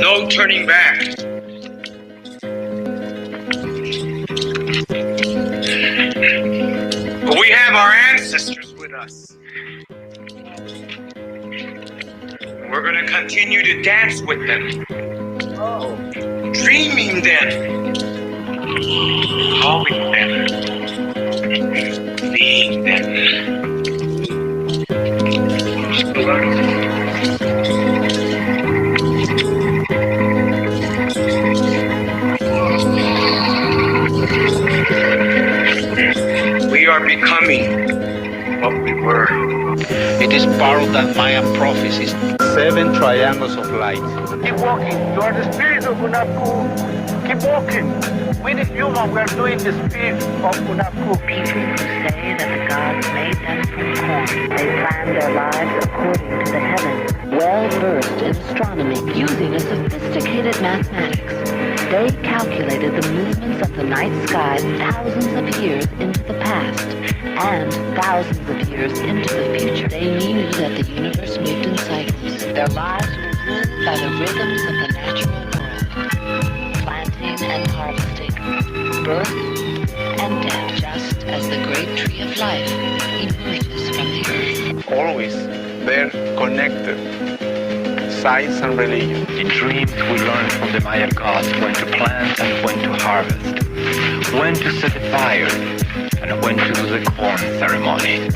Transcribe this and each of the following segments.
No turning back. We have our ancestors with us. We're going to continue to dance with them. Dreaming them. Calling them. Seeing them. We are becoming what we were. It is part of that Mayan prophecies. 7 triangles of light. Keep walking. You are the spirit of Unapu. Keep walking. We the human, we are doing the spirit of Unapu. People who say that the gods made them from corn. They planned their lives according to the heavens. Well-versed in astronomy, using a sophisticated mathematics, they calculated the movements of the night sky thousands of years into the past and thousands of years into the future. They knew that the universe moved in cycles. Their lives were ruled by the rhythms of the natural world, planting and harvesting, birth and death, just as the great tree of life emerges from the earth. Always they're connected. Science and religion. In dreams, we learn from the Maya gods when to plant and when to harvest, when to set the fire, and when to do the corn ceremony.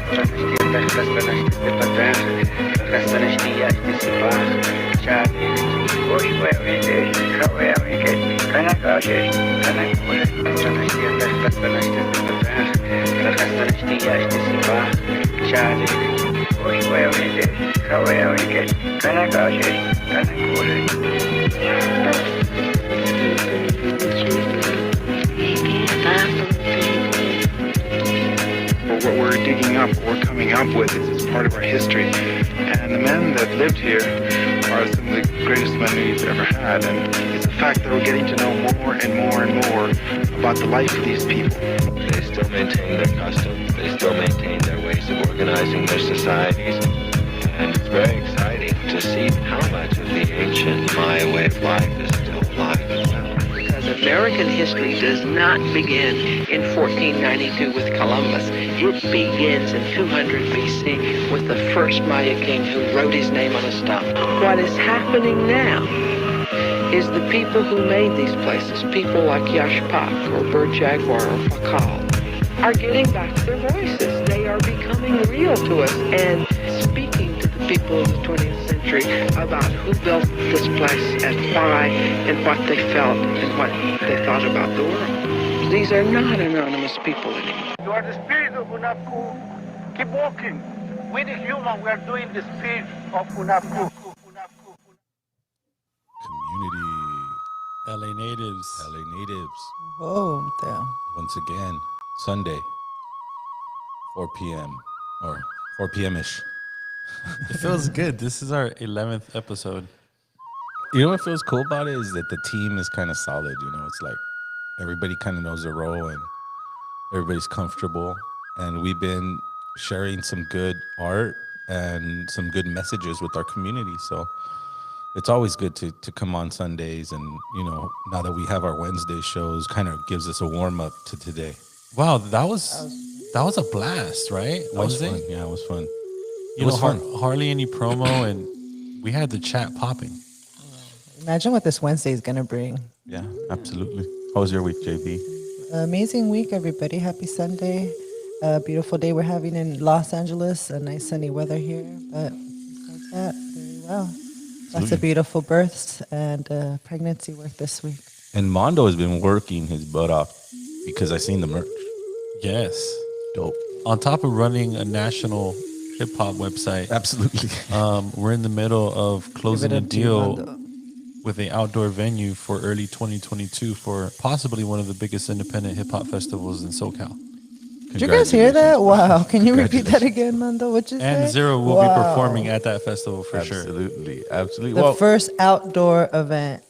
What we're digging up, what we're coming up with is part of our history. And the men that lived here are some of the greatest men we've ever had. And it's the fact that we're getting to know more and more and more about the life of these people. They still maintain their customs. They still maintain their ways of organizing their societies. And it's very exciting to see how much of the ancient Maya way of life is still alive as well. Because American history does not begin in 1492 with Columbus. It begins in 200 BC with the first Maya king who wrote his name on a stone. What is happening now is the people who made these places, people like Yashpak or Bird Jaguar or Fakal, are getting back their voices. They are becoming real to us and speaking to the people of the 20th century about who built this place and why and what they felt and what they thought about the world. These are not anonymous people anymore. You are the spirit of Unapu. Keep walking. We the human, we are doing the spirit of Unapu. Community. LA natives. LA natives. Oh, damn. Once again, Sunday, 4 p.m. or 4 p.m.-ish. It feels good. This is our 11th episode. You know what feels cool about it is that the team is kind of solid. You know, it's like everybody kind of knows their role and everybody's comfortable. And we've been sharing some good art and some good messages with our community. So it's always good to come on Sundays. And, you know, now that we have our Wednesday shows, kind of gives us a warm-up to today. Wow, that was a blast, right? That was fun. Yeah, it was fun. You know, hardly any promo, and we had the chat popping. Imagine what this Wednesday is going to bring. Yeah, absolutely. How was your week, JB? Amazing week, everybody. Happy Sunday. Beautiful day we're having in Los Angeles. A nice sunny weather here. But besides that, very well. Lots of beautiful births and pregnancy work this week. And Mondo has been working his butt off because I seen the merch. Yes. Dope. On top of running a national hip-hop website. Absolutely. We're in the middle of closing a deal with an outdoor venue for early 2022 for possibly one of the biggest independent hip-hop festivals in SoCal. Did you guys hear that? Wow. Can you repeat that again, Mando? What'd you say? And Zero will be performing at that festival for sure. Absolutely. The first outdoor event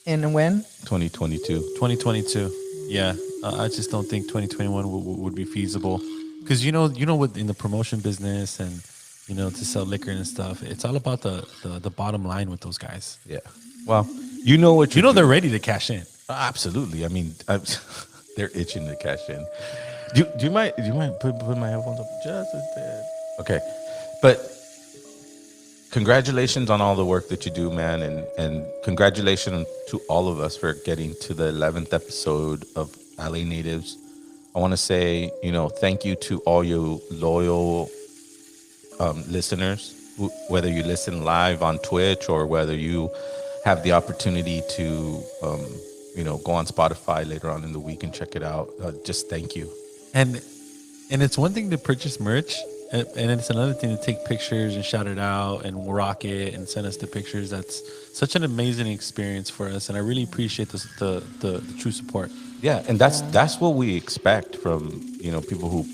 in when? 2022. 2022. Yeah. I just don't think 2021 would be feasible. Because you know what, in the promotion business and, you know, to sell liquor and stuff, it's all about the bottom line with those guys. Yeah. Well, You know what You know doing. they're ready to cash in. Absolutely. I mean, they're itching to cash in. Do you mind put my headphones up just a bit? Okay, but congratulations on all the work that you do, man, and congratulations to all of us for getting to the 11th episode of LA Natives. I want to say, thank you to all you loyal listeners, whether you listen live on Twitch or whether you have the opportunity to, go on Spotify later on in the week and check it out. Just thank you. And it's one thing to purchase merch, and it's another thing to take pictures and shout it out and rock it and send us the pictures. That's such an amazing experience for us, and I really appreciate the true support. Yeah, and that's what we expect from people who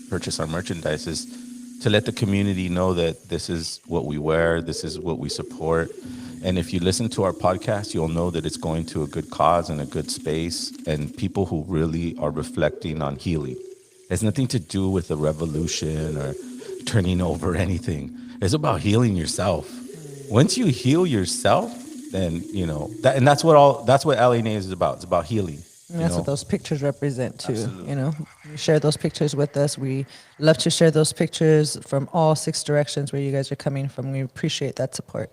purchase our merchandise, is to let the community know that this is what we wear, this is what we support. And if you listen to our podcast, you'll know that it's going to a good cause and a good space, and people who really are reflecting on healing. It has nothing to do with a revolution or turning over anything. It's about healing yourself. Once you heal yourself, then and that's what LA Natives is about. It's about healing. And that's what those pictures represent too. Absolutely. You share those pictures with us. We love to share those pictures from all 6 directions where you guys are coming from. We appreciate that support.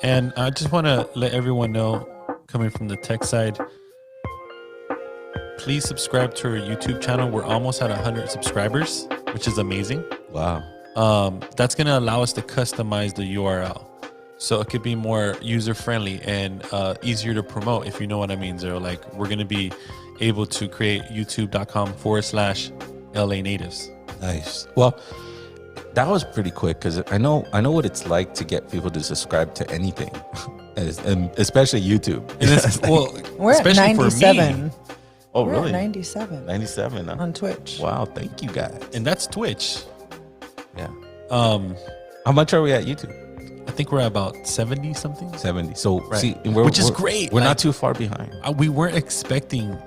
And I just want to let everyone know, coming from the tech side, please subscribe to our YouTube channel. We're almost at 100 subscribers, which is amazing. Wow. That's going to allow us to customize the URL, so it could be more user-friendly and easier to promote, if you know what I mean, Zero. Like, we're going to be able to create youtube.com/LA Natives. Nice. Well, that was pretty quick, because I know what it's like to get people to subscribe to anything, and especially YouTube. We're at 97. Oh, We're really? at 97. 97 huh? On Twitch. Wow, thank you guys. And that's Twitch. Yeah. How much are we at YouTube? I think we're at about 70 something. 70. So Right. see, Which is great. We're Like, not too far behind. We weren't expecting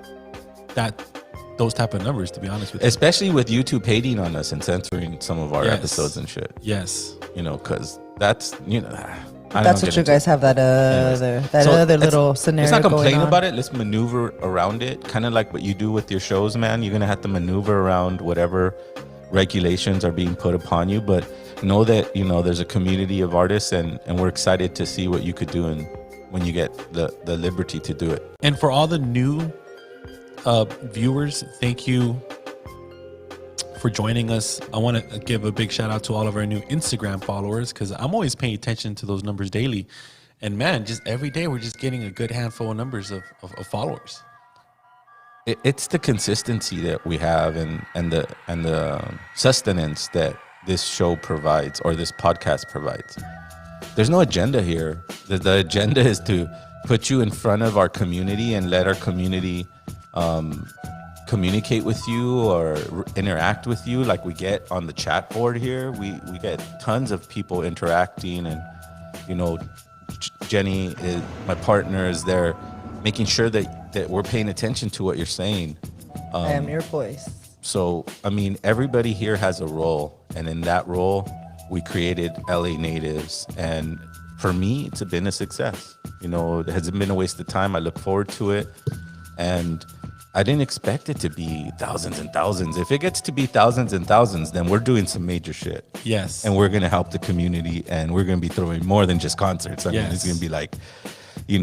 those type of numbers, to be honest with you. Especially with YouTube hating on us and censoring some of our Yes. episodes and shit. Yes. Because that's, That's what you guys have, that other little scenario. Let's not complain going on. about it. Let's maneuver around it. Kind of like what you do with your shows, man. You're going to have to maneuver around whatever regulations are being put upon you. But know that, there's a community of artists, and we're excited to see what you could do when you get the liberty to do it. And for all the new viewers, thank you for joining us. I want to give a big shout out to all of our new Instagram followers, because I'm always paying attention to those numbers daily. And man, just every day we're just getting a good handful of numbers of followers. It's the consistency that we have and the sustenance that this show provides, or this podcast provides. There's no agenda here. The agenda is to put you in front of our community and let our community communicate with you or interact with you, like we get on the chat board here. We get tons of people interacting, and Jenny is my partner, is there making sure that we're paying attention to what you're saying. I am your voice. So I mean, everybody here has a role, and in that role we created LA Natives, and for me it's been a success. It hasn't been a waste of time. I look forward to it, and I didn't expect it to be thousands and thousands. If it gets to be thousands and thousands, then we're doing some major shit. Yes. And we're going to help the community, and we're going to be throwing more than just concerts. I mean, it's going to be like, you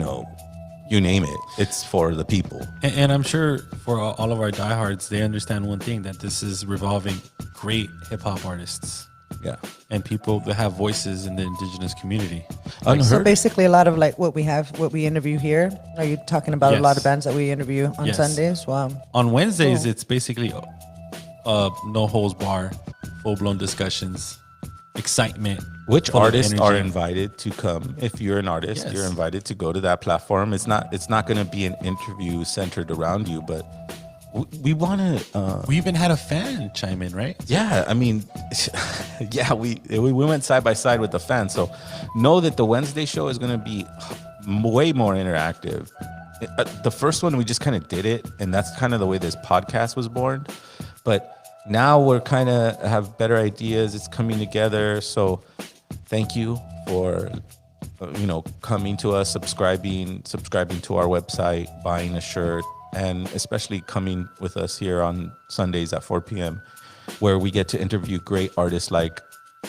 name it. It's for the people. And I'm sure for all of our diehards, they understand one thing, that this is revolving great hip hop artists. Yeah. And people that have voices in the indigenous community. So basically a lot of like what we interview here. Are you talking about a lot of bands that we interview on Yes. Sundays? Wow. On Wednesdays, Cool. it's basically no holds bar, full blown discussions, excitement. Which full of artists are energy. invited to come? If you're an artist, Yes. you're invited to go to that platform. It's not going to be an interview centered around you, but we want to. We even had a fan chime in, right? Yeah, I mean, yeah, we went side by side with the fans. So know that the Wednesday show is going to be way more interactive. The first one, we just kind of did it, and that's kind of the way this podcast was born. But now we're kind of have better ideas. It's coming together. So thank you for coming to us, subscribing to our website, buying a shirt, and especially coming with us here on Sundays at 4 p.m., where we get to interview great artists like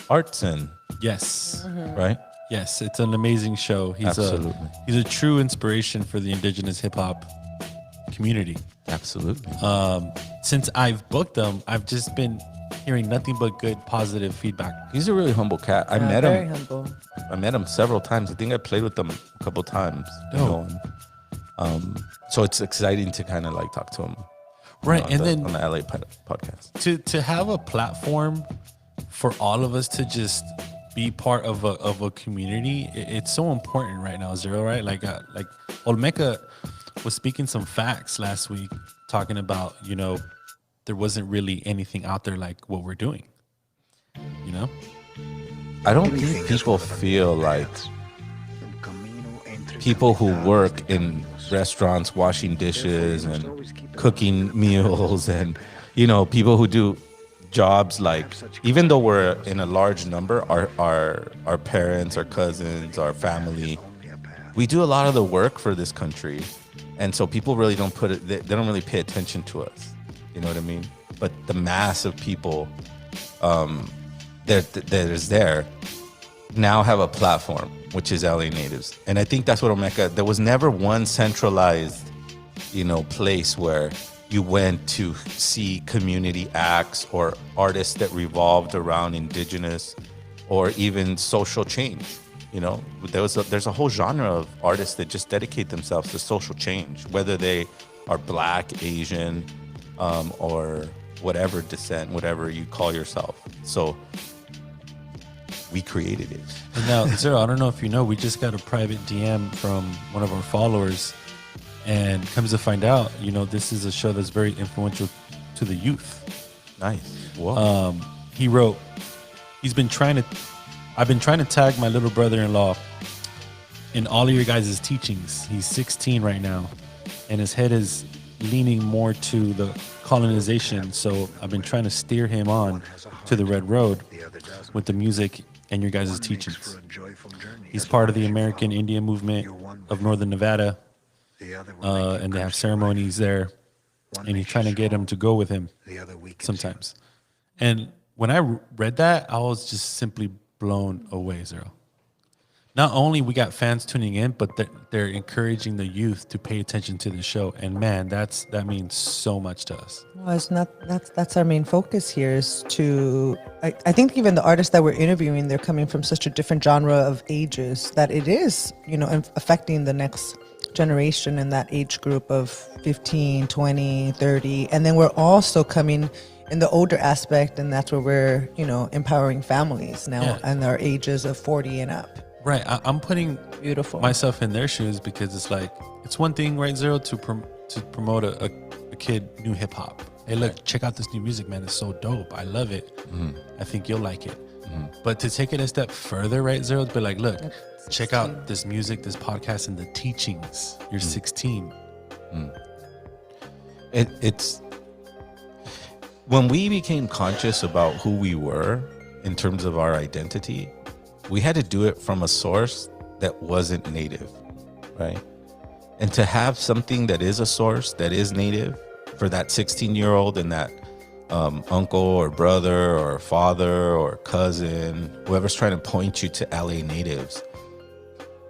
Artson. Yes. Right? Yes, it's an amazing show. He's a true inspiration for the indigenous hip hop community. Absolutely. Since I've booked him, I've just been hearing nothing but good, positive feedback. He's a really humble cat. I met very him. humble. I met him several times. I think I played with him a couple times. So it's exciting to kind of like talk to him. Right, and then on the LA podcast. To have a platform for all of us to just be part of a community, it's so important right now, Zero. Right, like Olmeca was speaking some facts last week, talking about there wasn't really anything out there like what we're doing. I don't think people feel like people who work in restaurants washing dishes and cooking meals and people who do jobs, like, even though we're in a large number, our parents, our cousins, our family, we do a lot of the work for this country, and so people really don't they don't really pay attention to us. You know what I mean? But the mass of people that is there now have a platform, which is LA natives. And I think that's what Omeka, there was never one centralized, place where you went to see community acts or artists that revolved around indigenous or even social change. There's a whole genre of artists that just dedicate themselves to social change, whether they are Black, Asian, or whatever descent, whatever you call yourself. So we created it. And now, Zero, I don't know if you know, we just got a private DM from one of our followers, and comes to find out, this is a show that's very influential to the youth. Nice. Whoa. He wrote, I've been trying to tag my little brother-in-law in all of your guys' teachings. He's 16 right now, and his head is leaning more to the colonization. So I've been trying to steer him on to the red road with the music and your guys' teachings. He's part of the American Indian movement of Northern Nevada, and they have ceremonies there, and he's trying to get him to go with him sometimes. And when I read that, I was just simply blown away, Zero. Not only we got fans tuning in, but they're encouraging the youth to pay attention to the show. And man, that means so much to us. Well, it's not, that's our main focus here is to, I think even the artists that we're interviewing, they're coming from such a different genre of ages that it is, affecting the next generation in that age group of 15, 20, 30. And then we're also coming in the older aspect, and that's where we're, empowering families now and their ages of 40 and up. Right. I'm putting beautiful myself in their shoes, because it's like, it's one thing, right, Zero, to promote a kid new hip hop. Hey, look, check out this new music, man. It's so dope. I love it. I think you'll like it. But to take it a step further, right, Zero, to be like, look, check out this music, this podcast, and the teachings. You're 16. It's when we became conscious about who we were in terms of our identity, we had to do it from a source that wasn't native, right? And to have something that is a source that is native for that 16-year-old and that uncle or brother or father or cousin, whoever's trying to point you to LA natives,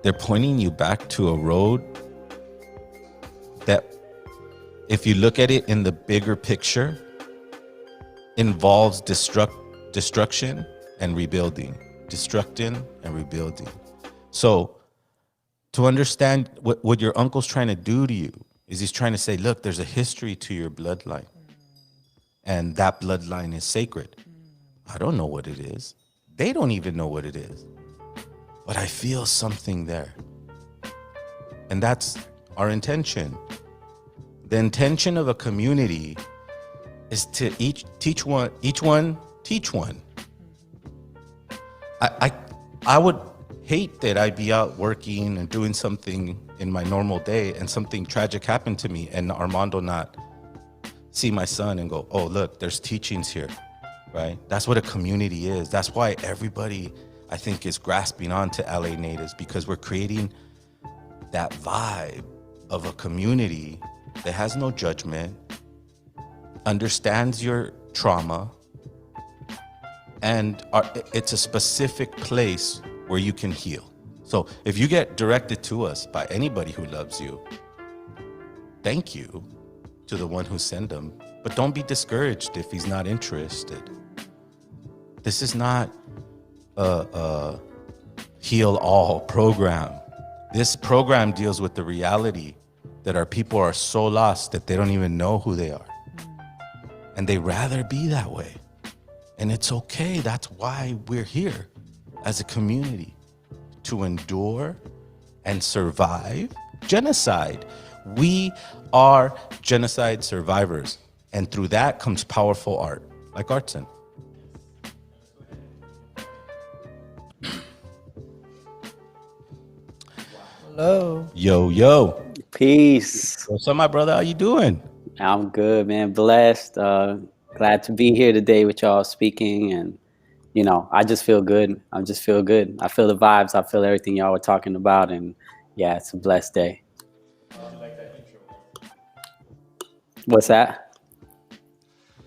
they're pointing you back to a road that, if you look at it in the bigger picture, involves destruction and rebuilding. Destructing and rebuilding. So to understand what your uncle's trying to do to you is he's trying to say, look, there's a history to your bloodline, and that bloodline is sacred. I don't know what it is. They don't even know what it is, but I feel something there. And that's our intention. The intention of a community is to each one teach one. I would hate that I'd be out working and doing something in my normal day and something tragic happened to me and Armando not see my son and go, oh, look, there's teachings here, right? That's what a community is. That's why everybody I think, is grasping onto LA natives, because we're creating that vibe of a community that has no judgment, understands your trauma, and it's a specific place where you can heal. So if you get directed to us by anybody who loves you, thank you to the one who sent them, but don't be discouraged if he's not interested. This is not a heal all program. This program deals with the reality that our people are so lost that they don't even know who they are. And they rather be that way. And it's okay. That's why we're here as a community, to endure and survive genocide. We are genocide survivors. And through that comes powerful art, like Artson. Hello. Yo, yo. Peace. What's up, my brother? How you doing? I'm good, man. Blessed. Glad to be here today with y'all speaking. And, you know, I just feel good. I just feel good. I feel the vibes. I feel everything y'all were talking about. And, yeah, it's a blessed day. What's that?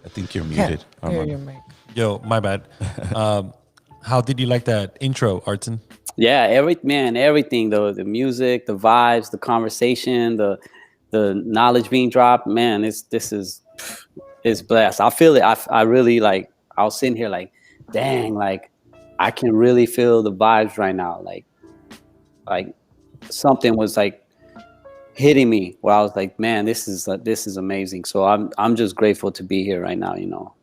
I think you're muted. Hear your mic. Yo, my bad. How did you like that intro, Artson? Yeah, everything though, the music, the vibes, the conversation, the knowledge being dropped, man, it's blessed. I feel it. I really like, I was sitting here like, dang, like I can really feel the vibes right now. Like something was like hitting me where I was like, man, this is amazing. So I'm just grateful to be here right now, you know.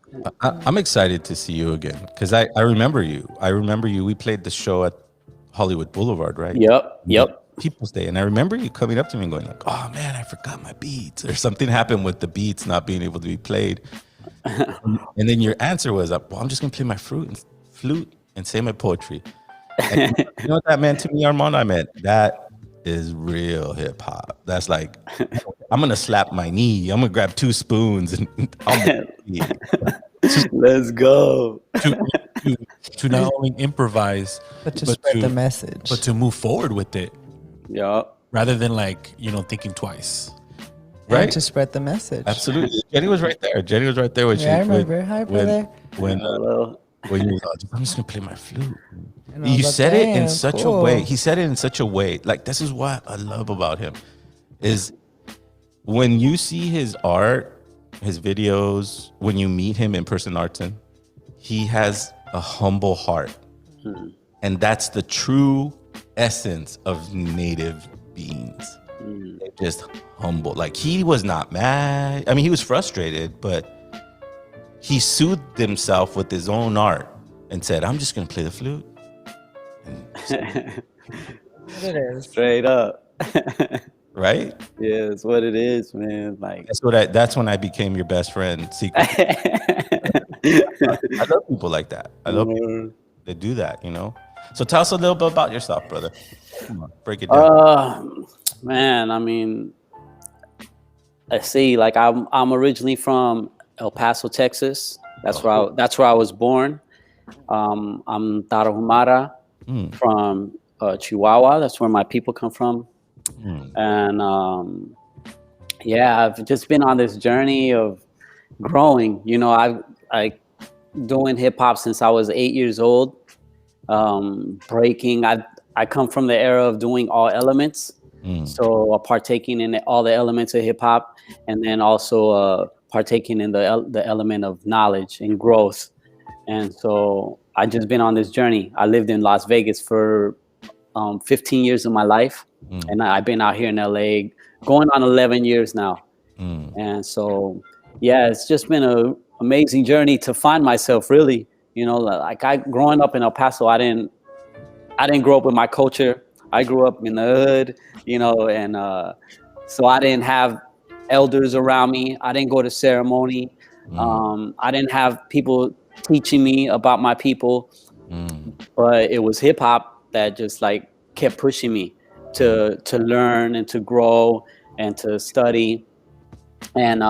I'm excited to see you again, because I remember you. We played the show at Hollywood Boulevard, right? Yep. People's Day. And I remember you coming up to me and going like, oh man, I forgot my beats, or something happened with the beats not being able to be played. And then your answer was, well, I'm just gonna play my flute and say my poetry. And you know what that meant to me, Armand? I meant that is real hip hop. That's like, I'm gonna slap my knee, I'm gonna grab 2 spoons and let's go. To not only improvise, but to spread the message, but to move forward with it. Yeah. Rather than like, you know, thinking twice. Right. And to spread the message. Absolutely. Jenny was right there. When I remember. Hi, brother. When you was like, I'm just gonna play my flute. And You like, said it in such cool. a way. He said it in such a way. Like, this is what I love about him, is when you see his art, his videos, when you meet him in person, Artson, he has a humble heart. And that's the true essence of native beings. They're just humble. Like, he was not mad. I mean, he was frustrated, but he soothed himself with his own art and said, I'm just going to play the flute. It is. Straight up. Right? Yeah, it's what it is, man. Like, that's when I became your best friend. Secretly. I love people like that. I love people that do that, you know? So tell us a little bit about yourself, brother. Come on, break it down. Man, I mean, I see. Like, I'm originally from El Paso, Texas. That's where I was born. I'm Tarahumara from Chihuahua. That's where my people come from. And yeah, I've just been on this journey of growing. You know, I doing hip hop since I was 8 years old. Breaking. I come from the era of doing all elements. So partaking in all the elements of hip hop, and then also partaking in the element of knowledge and growth. And so I just been on this journey. I lived in Las Vegas for 15 years of my life, and I've been out here in LA going on 11 years now. And so, yeah, it's just been an amazing journey to find myself, really. You know, like growing up in El Paso, I didn't grow up with my culture. I grew up in the hood, you know, and so I didn't have elders around me. I didn't go to ceremony. I didn't have people teaching me about my people. But it was hip hop that just like kept pushing me to learn and to grow and to study. And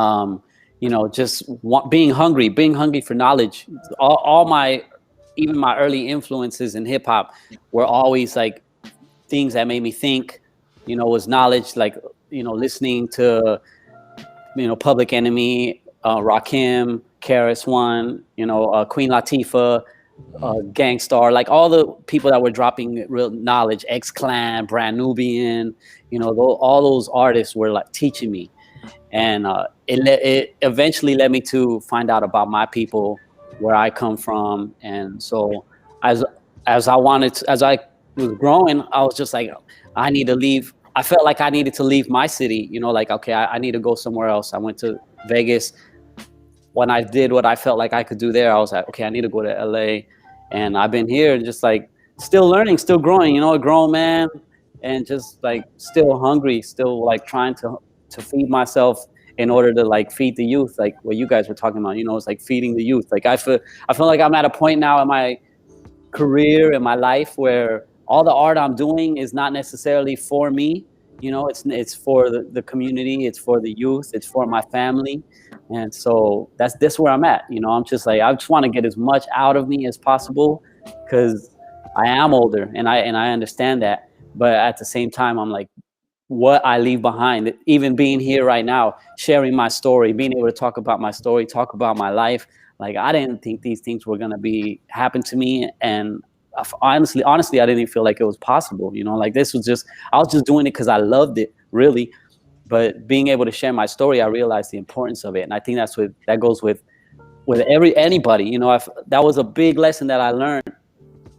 you know, just being hungry for knowledge. All my even my early influences in hip hop were always like things that made me think, was knowledge, like, listening to, Public Enemy, Rakim, Karis One, Queen Latifah, Gangstar, like all the people that were dropping real knowledge, X Clan, Brand Nubian, all those artists were like teaching me. And it eventually led me to find out about my people, where I come from. And so as I was growing, I was just like, I need to leave. I felt like I needed to leave my city, like, okay, I need to go somewhere else. I went to Vegas. When I did what I felt like I could do there, I was like, okay, I need to go to LA. And I've been here just like still learning, still growing, a grown man, and just like still hungry, still like trying to feed myself in order to like feed the youth, like what you guys were talking about, it's like feeding the youth. Like I feel like I'm at a point now in my career, in my life, where all the art I'm doing is not necessarily for me. It's for the community, it's for the youth, it's for my family. And so that's where I'm at. I'm just like, I just want to get as much out of me as possible, because I am older and I understand that. But at the same time, I'm like, what I leave behind, even being here right now, sharing my story, being able to talk about my story, talk about my life. Like, I didn't think these things were going to happen to me. And honestly, I didn't even feel like it was possible. Like I was just doing it because I loved it, really. But being able to share my story, I realized the importance of it. And I think that goes with anybody. That was a big lesson that I learned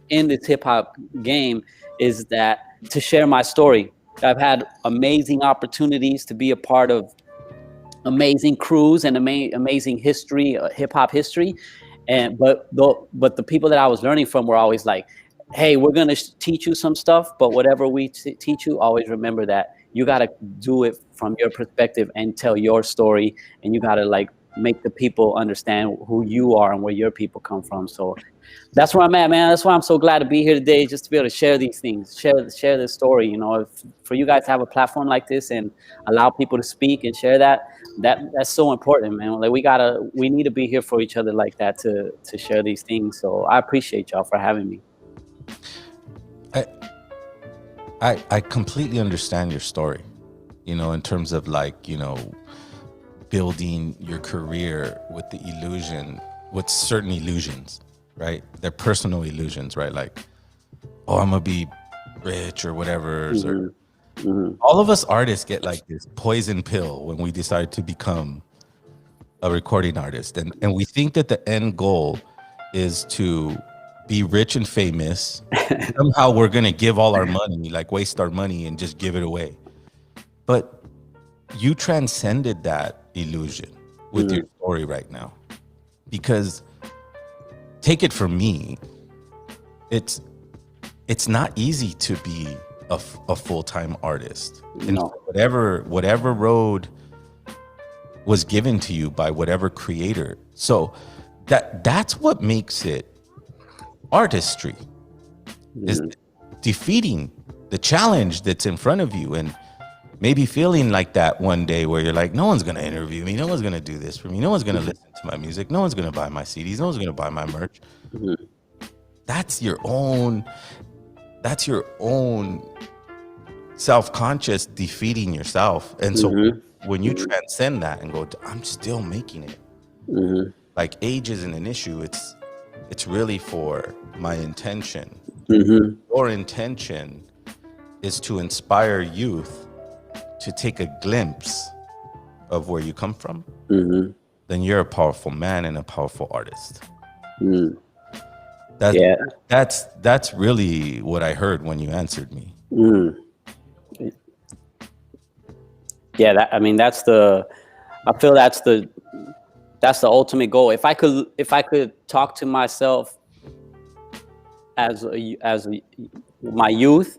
in this hip hop game, is that to share my story. I've had amazing opportunities to be a part of amazing crews and amazing history, hip hop history. But the people that I was learning from were always like, hey, we're going to teach you some stuff, but whatever we teach you, always remember that you got to do it from your perspective and tell your story. And you got to like make the people understand who you are and where your people come from. So that's where I'm at, man. That's why I'm so glad to be here today, just to be able to share these things, share this story. For you guys to have a platform like this and allow people to speak and share that's so important, man. Like we need to be here for each other like that to share these things. So I appreciate y'all for having me. I completely understand your story, in terms of like, building your career with with certain illusions, right? They're personal illusions, right? Like, oh, I'm gonna be rich or whatever. All of us artists get like this poison pill when we decide to become a recording artist. And we think that the end goal is to be rich and famous. Somehow we're going to give all our money, like waste our money and just give it away. But you transcended that illusion with your story right now. Because take it from me, it's not easy to be a full-time artist. And whatever road was given to you by whatever creator. So that's what makes it artistry, is defeating the challenge that's in front of you, and maybe feeling like that one day where you're like, no one's going to interview me, no one's going to do this for me, no one's going to listen to my music, no one's going to buy my CDs, no one's going to buy my merch. That's your own self-conscious defeating yourself. And so when you transcend that and go, I'm still making it, like age isn't an issue. It's really for my intention. Your intention is to inspire youth to take a glimpse of where you come from. Then you're a powerful man and a powerful artist. That's really what I heard when you answered me. Yeah, I feel that's the ultimate goal. If I could talk to myself as my youth,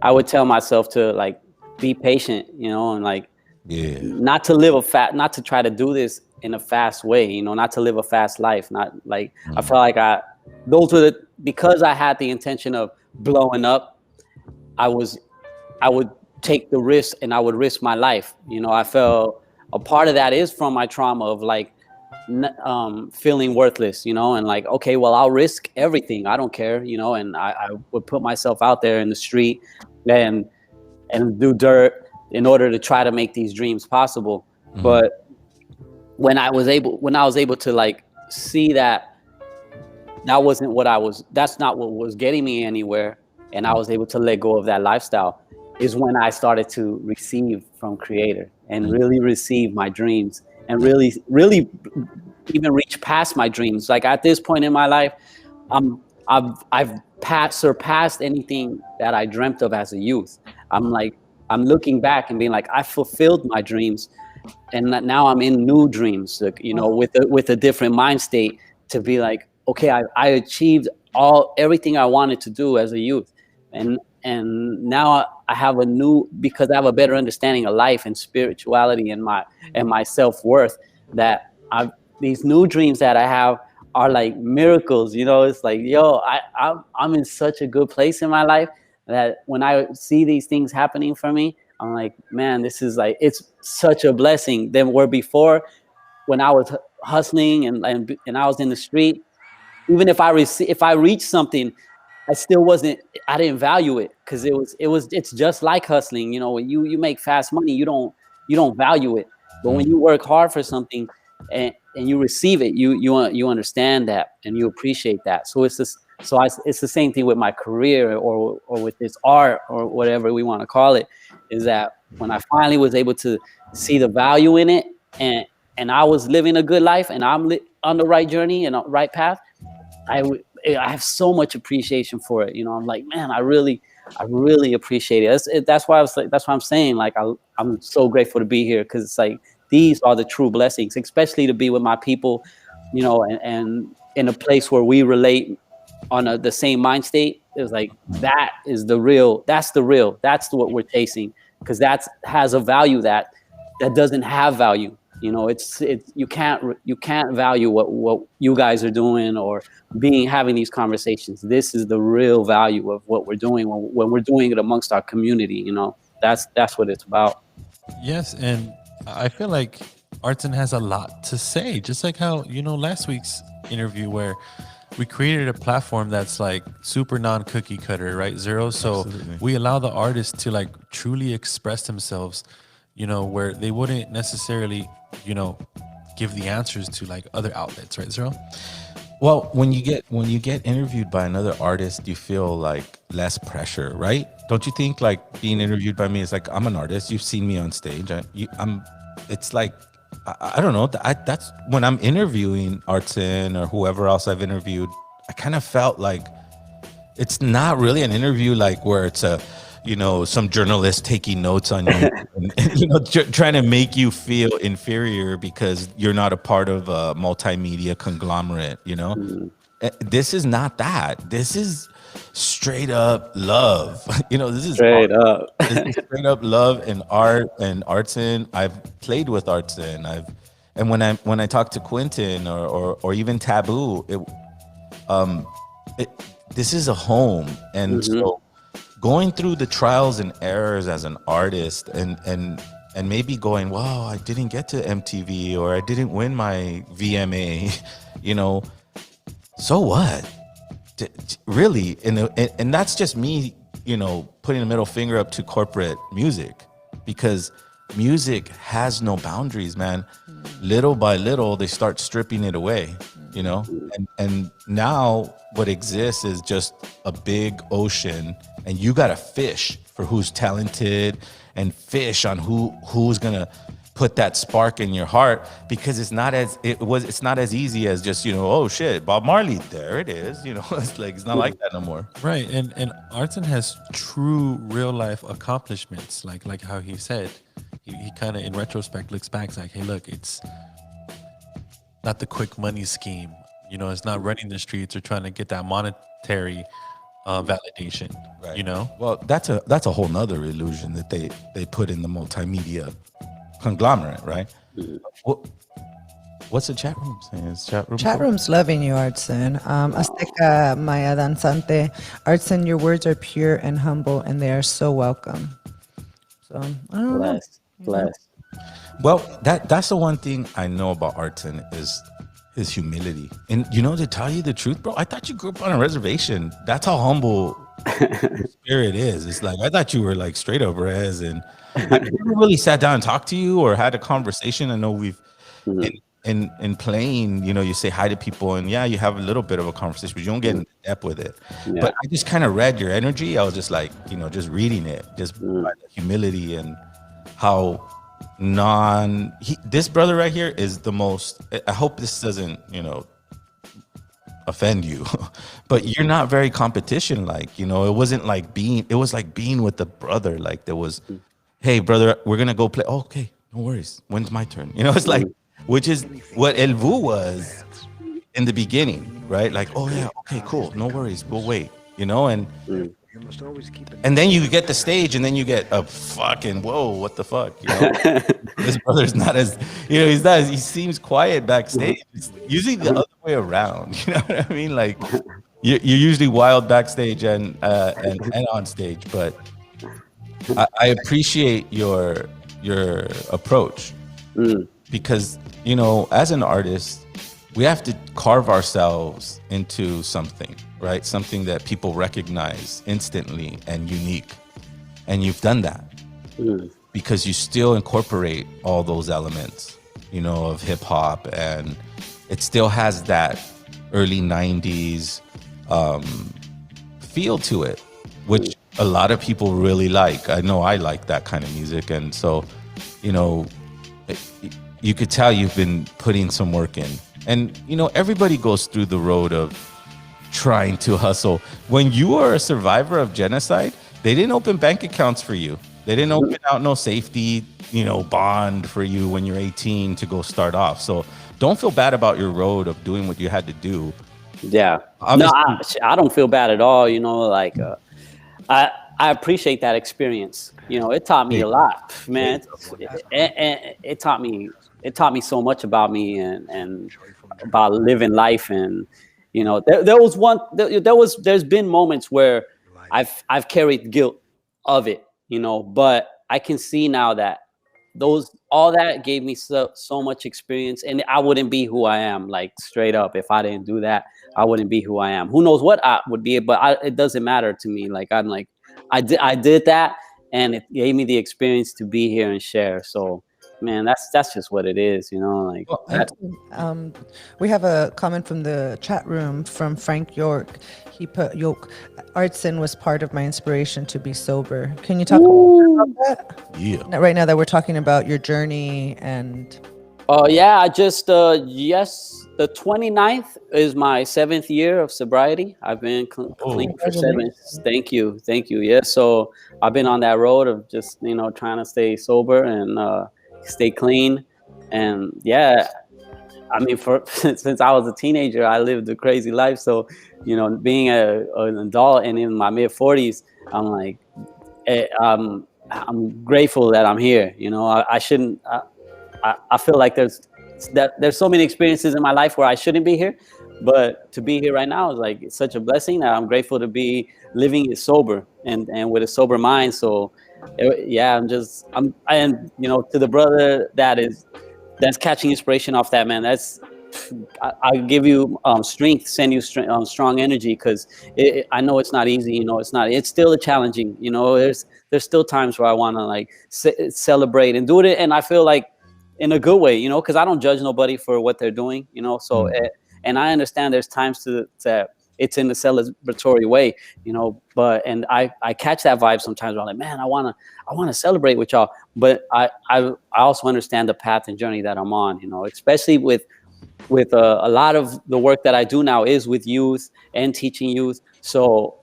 I would tell myself to like be patient, and like not to try to do this in a fast way, not to live a fast life. Not like I felt like because I had the intention of blowing up, I would take the risk and I would risk my life. I felt a part of that is from my trauma of like feeling worthless, and like, okay, well, I'll risk everything. I don't care, and I would put myself out there in the street and do dirt in order to try to make these dreams possible. But when I was able to like see that that's not what was getting me anywhere, and I was able to let go of that lifestyle, is when I started to receive from Creator and really receive my dreams and really even reach past my dreams. Like at this point in my life, I've surpassed anything that I dreamt of as a youth. I'm looking back and being like, I fulfilled my dreams, and now I'm in new dreams, like, with a different mind state, to be like, okay, I achieved everything I wanted to do as a youth, and now I have because I have a better understanding of life and spirituality and my self-worth, that these new dreams that I have are like miracles. It's like, yo, I'm in such a good place in my life that when I see these things happening for me, I'm like, man, this is like, it's such a blessing than where before, when I was hustling and I was in the street. Even if I reached something, I didn't value it, because it's just like hustling. When you make fast money, you don't value it. But when you work hard for something and you receive it, you understand that and you appreciate that. So it's the same thing with my career, or with this art, or whatever we want to call it, is that when I finally was able to see the value in it, and I was living a good life, and I'm on the right journey and right path, I have so much appreciation for it. I'm like, man, I really appreciate it. That's why I'm saying, like, I'm so grateful to be here, because it's like, these are the true blessings, especially to be with my people, and in a place where we relate on the same mind state. Is like, that's what we're chasing, because that has a value that doesn't have value. It's you can't value what you guys are doing, or having these conversations. This is the real value of what we're doing when we're doing it amongst our community. That's what it's about. Yes, and I feel like Artson has a lot to say, just like how, last week's interview, where we created a platform that's like super non-cookie cutter, right, Zero? So absolutely, we allow the artists to like truly express themselves, where they wouldn't necessarily, give the answers to like other outlets, right, Zero? Well, when you get interviewed by another artist, you feel like less pressure, right? Don't you think, like, being interviewed by me is like, I'm an artist. You've seen me on stage. It's like, I don't know. That's when I'm interviewing Artson or whoever else I've interviewed, I kind of felt like it's not really an interview, like where it's some journalist taking notes on you and trying to make you feel inferior because you're not a part of a multimedia conglomerate. This is not that. This is straight up love. This is straight up. This is straight up love and art and Artson. I've played with Artson. And when I talk to Quentin or even Taboo, this is a home. And so going through the trials and errors as an artist, and maybe going, wow, I didn't get to MTV, or I didn't win my VMA, so what? Really? And that's just me, putting the middle finger up to corporate music, because music has no boundaries, man. Little by little, they start stripping it away, and now what exists is just a big ocean, and you got to fish for who's talented and fish on who's going to put that spark in your heart, because it's not as easy as just, oh shit, Bob Marley, there it is. It's like, it's not like that no more. Right. And Artson has true real life accomplishments, like how he said, he kind of in retrospect looks back, it's like, hey, look, it's not the quick money scheme. It's not running the streets or trying to get that monetary validation. Right. Well, that's a whole nother illusion that they put in the multimedia conglomerate, right? What's the chat room saying? Chat room's loving you, Artson. Azteca Maya Danzante. Artson, your words are pure and humble, and they are so welcome. So I don't know. Bless. Well, that's the one thing I know about Artson is his humility. And to tell you the truth, bro, I thought you grew up on a reservation. That's how humble your spirit is. It's like I thought you were like straight up res, and I never really sat down and talked to you or had a conversation. I know we've in playing, you say hi to people, and yeah, you have a little bit of a conversation, but you don't get in depth with it. Yeah. But I just kind of read your energy. I was just like, just reading it, just by the humility and how this brother right here is the most. I hope this doesn't, offend you, but you're not very competition like. It wasn't like it was like being with the brother. Like there was, hey brother, we're gonna go play. Oh, okay, no worries. When's my turn? It's like. Which is what El Vuh was in the beginning, right? Like, oh yeah, okay, cool, no worries, we'll wait, and then you get the stage, and then you get a fucking whoa, what the fuck, This brother's not as, he seems quiet backstage. It's usually the other way around, you know what I mean? Like, you're usually wild backstage and on stage, but I appreciate your approach. Because, as an artist, we have to carve ourselves into something, right? Something that people recognize instantly and unique. And you've done that because you still incorporate all those elements, of hip hop, and it still has that early 90s feel to it, which a lot of people really like. I know I like that kind of music. And so, you could tell you've been putting some work in. And, everybody goes through the road of trying to hustle. When you are a survivor of genocide, they didn't open bank accounts for you. They didn't open out no safety, bond for you when you're 18 to go start off. So don't feel bad about your road of doing what you had to do. Yeah. Obviously, I don't feel bad at all. I appreciate that experience. It taught me a lot, man. It taught me so much about me and about living life. And there's been moments where I've carried guilt of it, but I can see now that all that gave me so much experience, and I wouldn't be who I am, like straight up. If I didn't do that, I wouldn't be who I am. Who knows what I would be, but it doesn't matter to me. Like I did that, and it gave me the experience to be here and share. So, man, that's just what it is, Like, we have a comment from the chat room from Frank York. He put, Artson was part of my inspiration to be sober. Can you talk about that? Yeah. Right now that we're talking about your journey and. Oh yeah, I just the 29th is my 7th year of sobriety. I've been clean for 7. Thank you. Yeah, so I've been on that road of just trying to stay sober and stay clean. And yeah, I mean, since I was a teenager, I lived a crazy life. So being an adult and in my mid 40s, I'm like, I'm grateful that I'm here. I shouldn't. I feel like there's so many experiences in my life where I shouldn't be here, but to be here right now is like, it's such a blessing that I'm grateful to be living it sober and with a sober mind. So yeah, and to the brother that's catching inspiration off that, man, I give you strength, send you strong energy, because I know it's not easy. It's still challenging. There's still times where I want to like celebrate and do it, and I feel like in a good way, because I don't judge nobody for what they're doing, so and I understand there's times to it's in the celebratory way, but and I catch that vibe sometimes where I'm like, man, I want to celebrate with y'all, but I also understand the path and journey that I'm on, especially with a lot of the work that I do now is with youth and teaching youth. So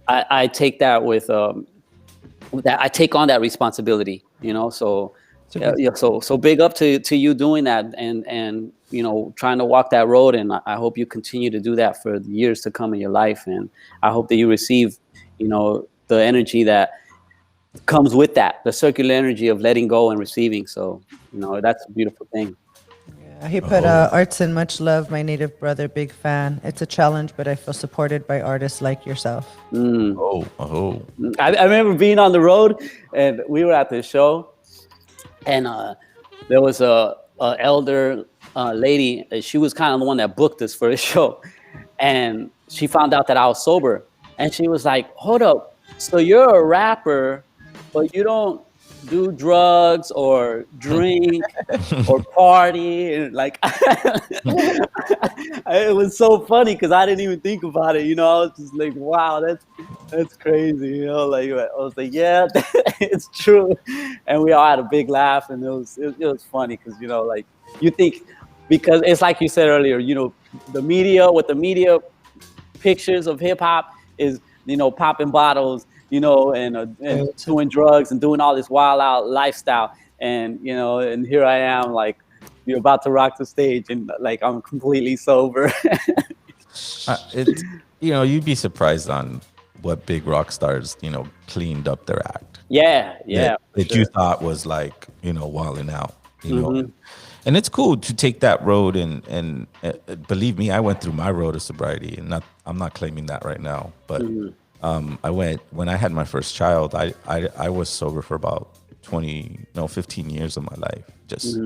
I take that with that I take on that responsibility, so. Yeah, so big up to you doing that and trying to walk that road, and I hope you continue to do that for the years to come in your life, and I hope that you receive the energy that comes with that, the circular energy of letting go and receiving. So that's a beautiful thing. Yeah, he put Artson, much love, my native brother, big fan. It's a challenge, but I feel supported by artists like yourself. I remember being on the road, and we were at the show. And there was a elder lady. She was kind of the one that booked us for the show, and she found out that I was sober, and she was like, "Hold up, so you're a rapper, but you don't do drugs or drink or party?" And like, it was so funny because I didn't even think about it. I was just like, "Wow, that's crazy." Like I was like, "Yeah, it's true," and we all had a big laugh, and it was funny because like you think, because it's like you said earlier, the media pictures of hip hop is popping bottles, and doing drugs and doing all this wild out lifestyle, and and here I am, like, you're about to rock the stage, and like I'm completely sober. It's you'd be surprised on what big rock stars cleaned up their act. Yeah, That you thought was like wilding out, and it's cool to take that road, and believe me, I went through my road of sobriety, and I'm not claiming that right now, but I went when I had my first child. I was sober for about 15 years of my life, just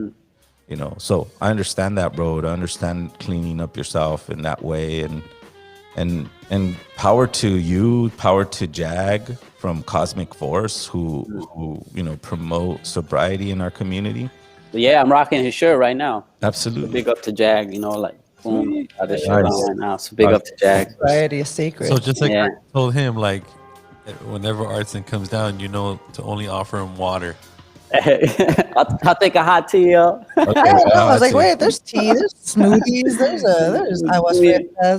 so I understand that road. I understand cleaning up yourself in that way, and power to you, power to Jag from Cosmic Force, who promote sobriety in our community. Yeah, I'm rocking his shirt right now. Absolutely. So big up to Jag, like, boom, got his shirt on right now. So big up to Jag. Sobriety is sacred. So just like I told him, like, whenever Artson comes down, to only offer him water. I'll take a hot tea, yo. Okay, I was like, wait, there's tea, there's smoothies, there's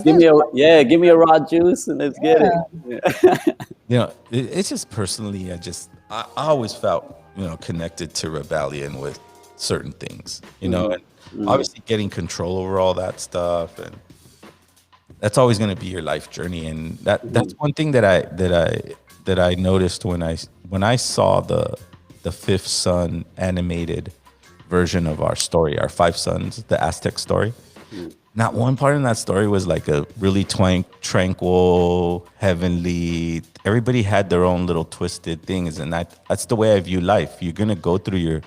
give me a raw juice and let's get it. It's just personally, I always felt connected to rebellion with certain things, and obviously getting control over all that stuff, and that's always going to be your life journey. And that's one thing that I noticed when I saw the Fifth Son animated version of our story, our Five Sons, the Aztec story. Not one part in that story was like a really tranquil, heavenly. Everybody had their own little twisted things, and that's the way I view life. You're gonna go through your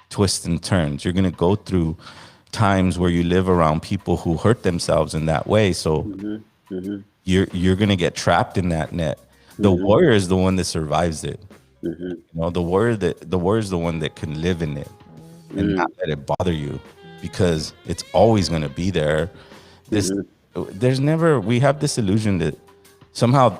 twists and turns. You're gonna go through times where you live around people who hurt themselves in that way. So you're gonna get trapped in that net. The warrior is the one that survives it. The warrior is the one that can live in it and not let it bother you, because it's always going to be there. We have this illusion that somehow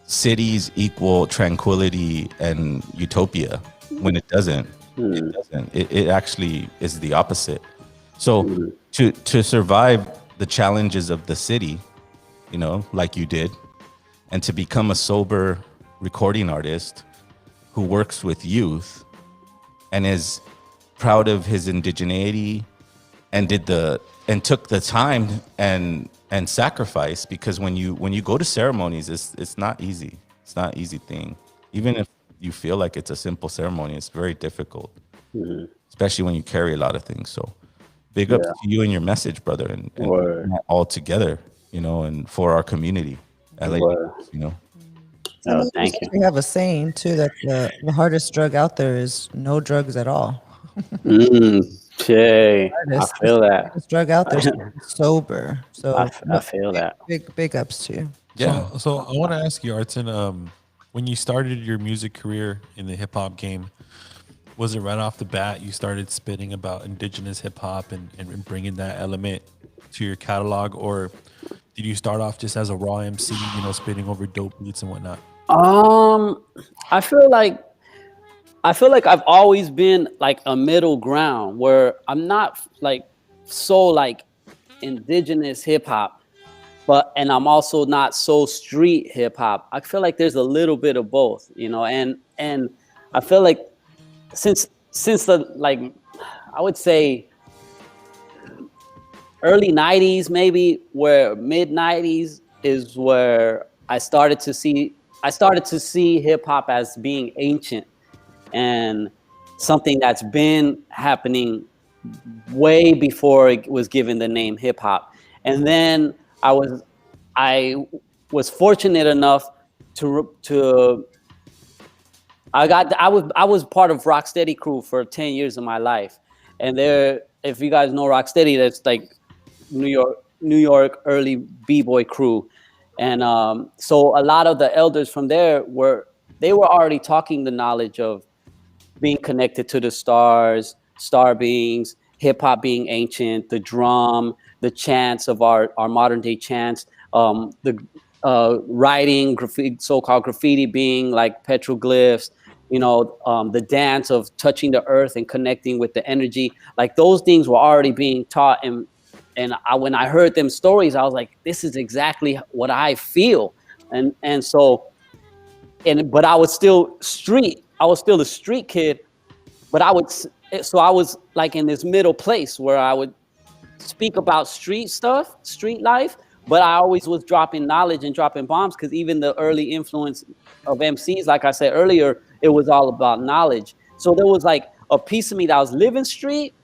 cities equal tranquility and utopia, when it doesn't. It doesn't. It actually is the opposite. So to survive the challenges of the city, like you did, and to become a sober recording artist who works with youth and is proud of his indigeneity, and took the time and sacrifice, because when you go to ceremonies, it's not easy. It's not an easy thing. Even if you feel like it's a simple ceremony, it's very difficult, especially when you carry a lot of things. So big up to you and your message, brother, and all together, and for our community, LA, thank you. We have a saying too that the hardest drug out there is no drugs at all. Jay, I feel that. The hardest drug out there is sober. So I feel that. Big ups to you. Yeah. So I want to ask you, Artson, when you started your music career in the hip hop game, was it right off the bat you started spitting about indigenous hip hop and bringing that element to your catalog, or did you start off just as a raw MC, spitting over dope beats and whatnot? I feel like I've always been like a middle ground where I'm not like so like indigenous hip hop, and I'm also not so street hip hop. I feel like there's a little bit of both, and I feel like since the, like, I would say early 90s, maybe, where mid 90s is where I started to see hip hop as being ancient and something that's been happening way before it was given the name hip hop. And then I was fortunate enough I was part of Rocksteady crew for 10 years of my life. And if you guys know Rocksteady, that's like New York early b-boy crew, and so a lot of the elders from there were already talking the knowledge of being connected to the stars, star beings, hip hop being ancient, the drum, the chants of our modern day chants, the writing, graffiti, so-called graffiti being like petroglyphs, the dance of touching the earth and connecting with the energy. Like those things were already being taught. And when I heard them stories, I was like, this is exactly what I feel. And so, but I was still a street kid, but I was like in this middle place where I would speak about street stuff, street life, but I always was dropping knowledge and dropping bombs, because even the early influence of MCs, like I said earlier, it was all about knowledge. So there was like a piece of me that was living street,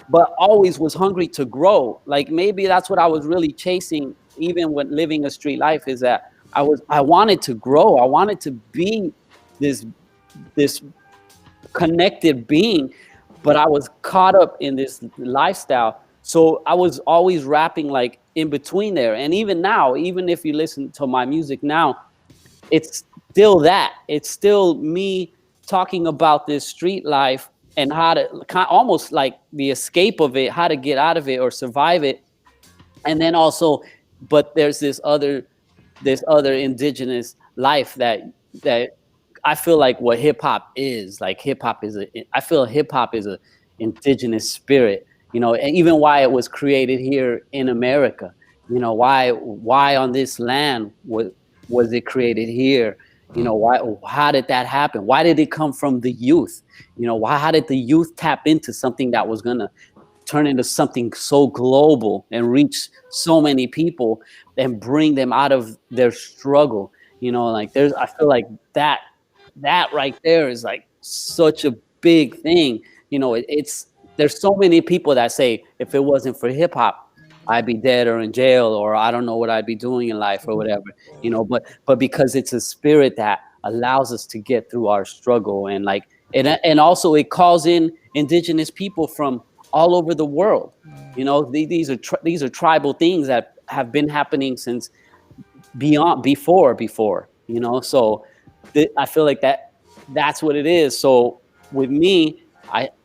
but always was hungry to grow. Like maybe that's what I was really chasing, even when living a street life, is that I wanted to grow. I wanted to be this connected being, but I was caught up in this lifestyle. So I was always rapping like in between there. And even now, even if you listen to my music now, it's still that. It's still me talking about this street life and how to almost like the escape of it, how to get out of it or survive it. And then also, but there's this other indigenous life that I feel like what hip hop is. Like I feel hip hop is a indigenous spirit, and even why it was created here in America. Why on this land was it created here? How did that happen? Why did it come from the youth? How did the youth tap into something that was gonna turn into something so global and reach so many people and bring them out of their struggle? I feel like that right there is like such a big thing. There's so many people that say, if it wasn't for hip hop, I'd be dead or in jail, or I don't know what I'd be doing in life or whatever, but because it's a spirit that allows us to get through our struggle, and also it calls in indigenous people from all over the world. These are tribal things that have been happening since before, so I feel like that's what it is. So with me,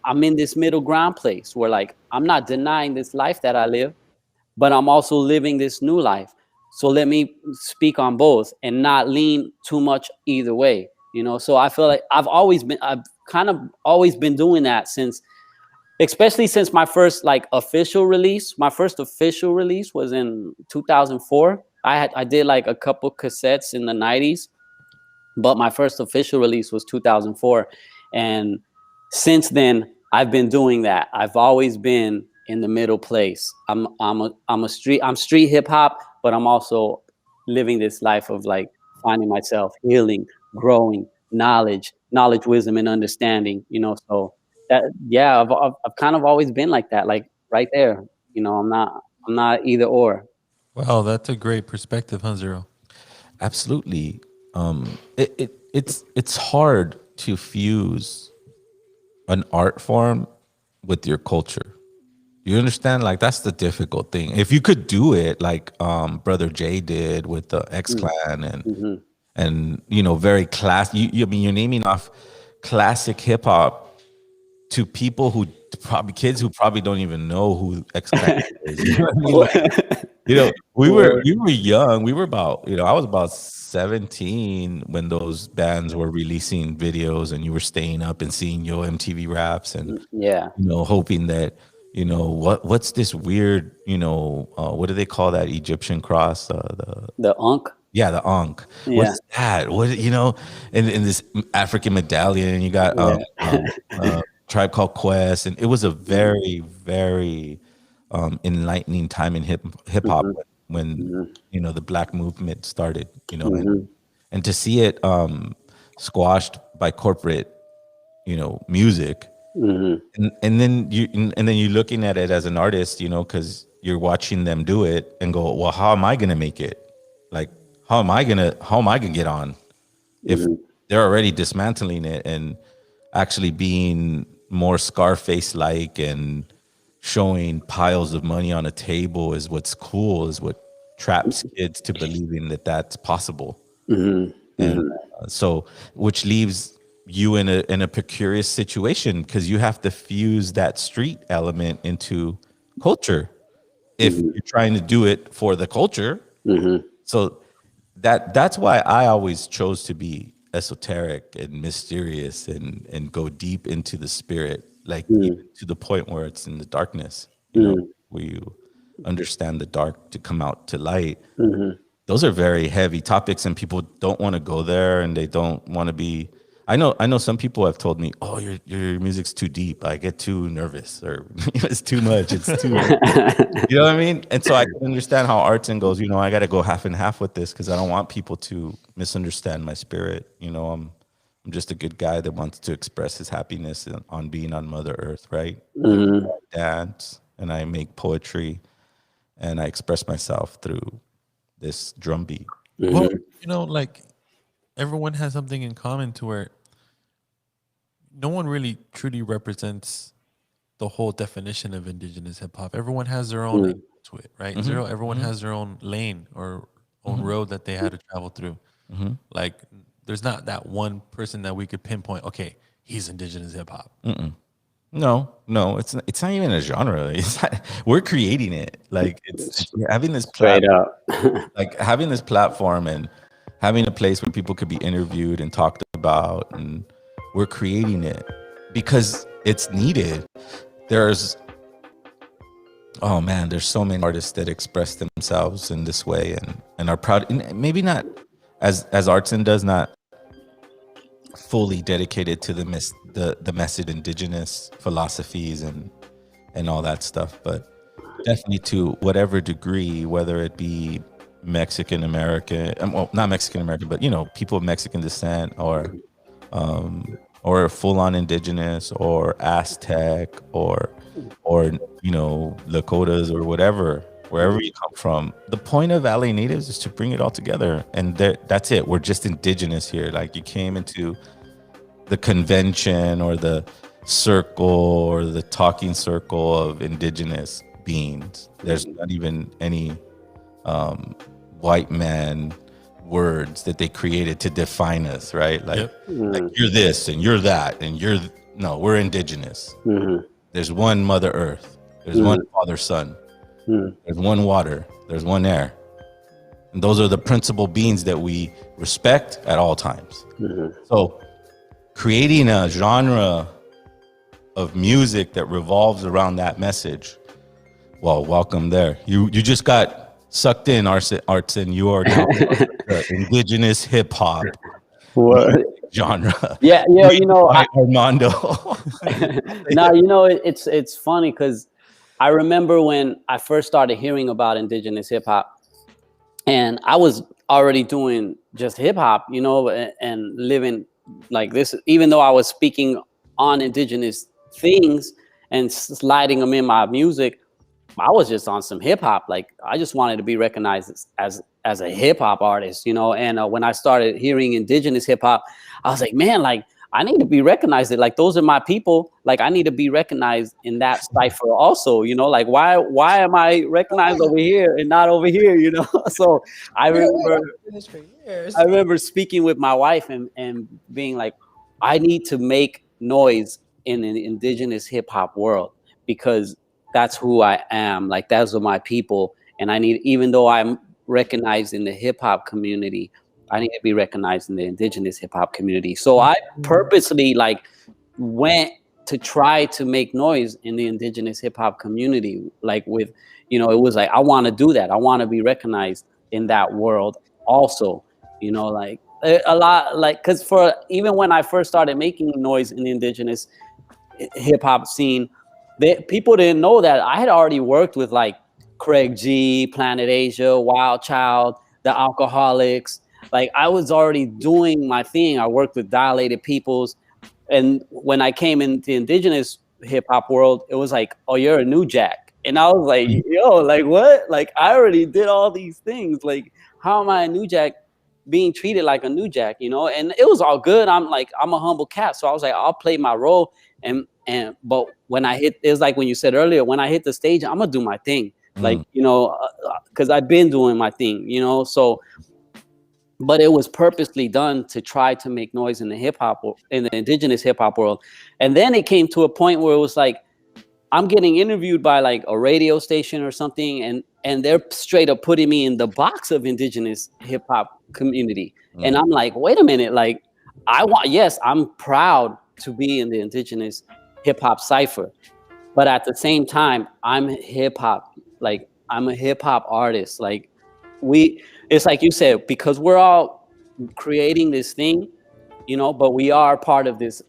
I'm in this middle ground place where like I'm not denying this life that I live, but I'm also living this new life. So let me speak on both and not lean too much either way. So I feel like I've kind of always been doing that especially since my first official release. My first official release was in 2004. I did like a couple cassettes in the 90s, but my first official release was 2004. And since then, I've been doing that. I've always been in the middle place. I'm street hip hop, but I'm also living this life of like finding myself, healing, growing, knowledge, wisdom, and understanding. So that, yeah, I've kind of always been like that, like right there. I'm not either or. Wow, that's a great perspective, huh, Zero? Absolutely. It's hard to fuse an art form with your culture. You understand? Like that's the difficult thing. If you could do it like Brother Jay did with the X Clan and very class. I mean, you're naming off classic hip hop to people who kids who probably don't even know who X Clan is. You know what I mean? Like, we were young. We were about, I was about 17 when those bands were releasing videos, and you were staying up and seeing Yo MTV Raps and hoping that what's this weird what do they call that Egyptian cross, the Ankh? Yeah, the Ankh. Yeah. What's that? What in this African medallion? You got Tribe Called Quest, and it was a very, very enlightening time in hip hop when the Black movement started. And to see it squashed by corporate music, and then you're looking at it as an artist, because you're watching them do it and go, well, how am I gonna make it? Like, how am I gonna get on if they're already dismantling it and actually being more Scarface like and showing piles of money on a table is what's cool, is what traps kids to believing that that's possible. And so, which leaves you in a precarious situation, because you have to fuse that street element into culture if you're trying to do it for the culture. So that's why I always chose to be esoteric and mysterious and go deep into the spirit, like even to the point where it's in the darkness, you know, where you understand the dark to come out to light. Those are very heavy topics, and people don't want to go there, and they don't want to be. I know some people have told me, "Oh, your music's too deep. I get too nervous, or it's too much. It's too." You know what I mean? And so I can understand how Artson goes. You know, I got to go half and half with this because I don't want people to misunderstand my spirit. You know, I'm just a good guy that wants to express his happiness on being on Mother Earth, right? I dance and I make poetry, and I express myself through this drum beat. Well, you know, like everyone has something in common to where no one really truly represents the whole definition of indigenous hip hop. Everyone has their own angle to it, right? Everyone has their own lane or own road that they had to travel through. Like, there's not that one person that we could pinpoint. Okay, he's indigenous hip hop. No, it's not even a genre. It's not, we're creating it. Like it's having this like having this platform and having a place where people could be interviewed and talked about, and we're creating it because it's needed. There's so many artists that express themselves in this way and are proud, and maybe not as Artson does, not fully dedicated to the message indigenous philosophies and all that stuff, but definitely to whatever degree, whether it be Mexican American, well, not Mexican American, but you know, people of Mexican descent, or full on indigenous, or Aztec, or you know, Lakotas, or whatever, wherever you come from. The point of LA Natives is to bring it all together, and that's it. We're just indigenous here. Like, you came into the convention or the circle or the talking circle of indigenous beings. There's not even any white man words that they created to define us, right? Like, like you're this and you're that and we're indigenous. There's one Mother Earth. There's one Father Son. There's one water. There's one air. And those are the principal beings that we respect at all times. So creating a genre of music that revolves around that message, well, welcome there. You just got sucked in, Artson. You are now the indigenous hip hop genre. Yeah, you know, Armando. Now, you know, it's funny because I remember when I first started hearing about indigenous hip hop, and I was already doing just hip hop, you know, and living like this, even though I was speaking on indigenous things and sliding them in my music. I was just on some hip hop. Like, I just wanted to be recognized as a hip hop artist, you know. And when I started hearing indigenous hip hop, I was like, man, like, I need to be recognized. Like, those are my people. Like, I need to be recognized in that cipher also, you know. Like, why am I recognized over here and not over here, you know? So I remember speaking with my wife and being like, I need to make noise in an indigenous hip hop world, because that's who I am. Like, those are my people. And I need, even though I'm recognized in the hip hop community, I need to be recognized in the indigenous hip hop community. So I purposely went to try to make noise in the indigenous hip hop community. Like, with, you know, it was like, I want to do that. I want to be recognized in that world also, you know, like a lot, like, cause even when I first started making noise in the indigenous hip hop scene, people didn't know that I had already worked with like Craig G, Planet Asia, Wild Child, the Alcoholics. Like, I was already doing my thing. I worked with Dilated Peoples. And when I came into the indigenous hip hop world, it was like, oh, you're a new jack. And I was like, yo, like, what? Like, I already did all these things. Like, how am I a new jack? being treated like a new jack, you know, and it was all good. I'm a humble cat. So I was like, I'll play my role. But when I hit, it was like when you said earlier, when I hit the stage, I'm gonna do my thing. Like, you know, because I've been doing my thing, you know, so, but it was purposely done to try to make noise in the hip hop, in the indigenous hip hop world. And then it came to a point where it was like, I'm getting interviewed by like a radio station or something, and they're straight up putting me in the box of indigenous hip hop community. And I'm like, wait a minute, like yes, I'm proud to be in the indigenous hip hop cipher, but at the same time, I'm hip hop, like I'm a hip hop artist. Like it's like you said, because we're all creating this thing, you know, but we are part of this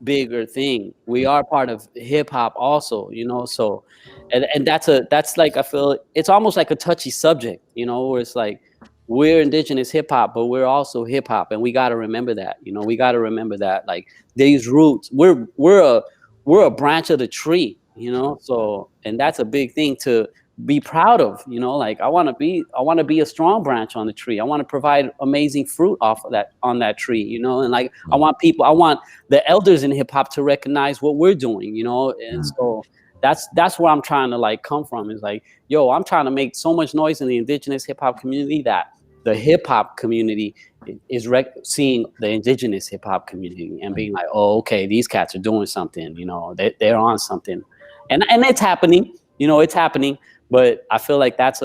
bigger thing. We are part of hip hop also, you know. So and that's like, I feel it's almost like a touchy subject, you know, where it's like we're indigenous hip hop, but we're also hip hop, and we got to remember that, you know. We got to remember that, like, these roots, we're a branch of the tree, you know. So, and that's a big thing to be proud of, you know. Like, I want to be a strong branch on the tree. I want to provide amazing fruit off of that, on that tree, you know. And like, I want the elders in hip hop to recognize what we're doing, you know. And so that's where I'm trying to like come from, is like, yo, I'm trying to make so much noise in the indigenous hip hop community that the hip hop community is seeing the indigenous hip hop community and being like, oh, okay, these cats are doing something, you know, they're on something. And it's happening, you know, it's happening. But I feel like that's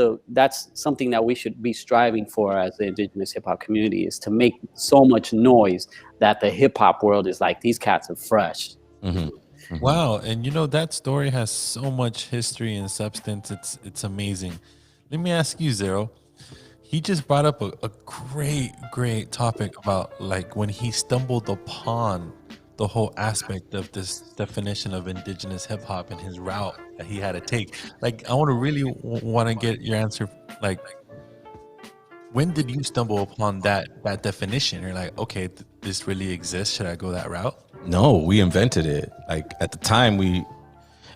something that we should be striving for as the indigenous hip hop community, is to make so much noise that the hip hop world is like, these cats are fresh. Wow. And you know, that story has so much history and substance. It's amazing. Let me ask you, Zero. He just brought up a great topic about like when he stumbled upon the whole aspect of this definition of indigenous hip hop and his route that he had to take. Like, I want to really want to get your answer. Like, when did you stumble upon that definition? You're like, okay, this really exists. Should I go that route? No, we invented it. Like, at the time, it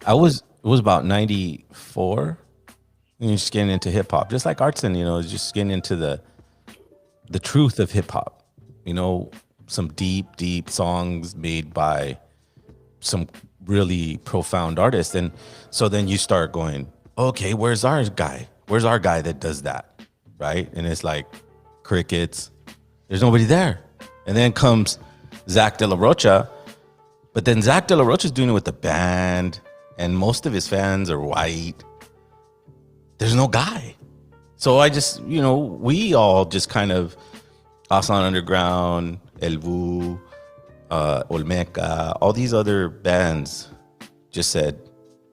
was about 94. And you're just getting into hip hop, just like Artson, you know, just getting into the truth of hip hop, you know, some deep songs made by some really profound artists. And so then you start going, okay, where's our guy? Where's our guy that does that? Right? And it's like crickets. There's nobody there. And then comes Zach De La Rocha, but then Zach De La Rocha's doing it with the band, and most of his fans are white. There's no guy. So I just, you know, we all just kind of, Artson Underground, El Vuh, Olmeca, all these other bands just said,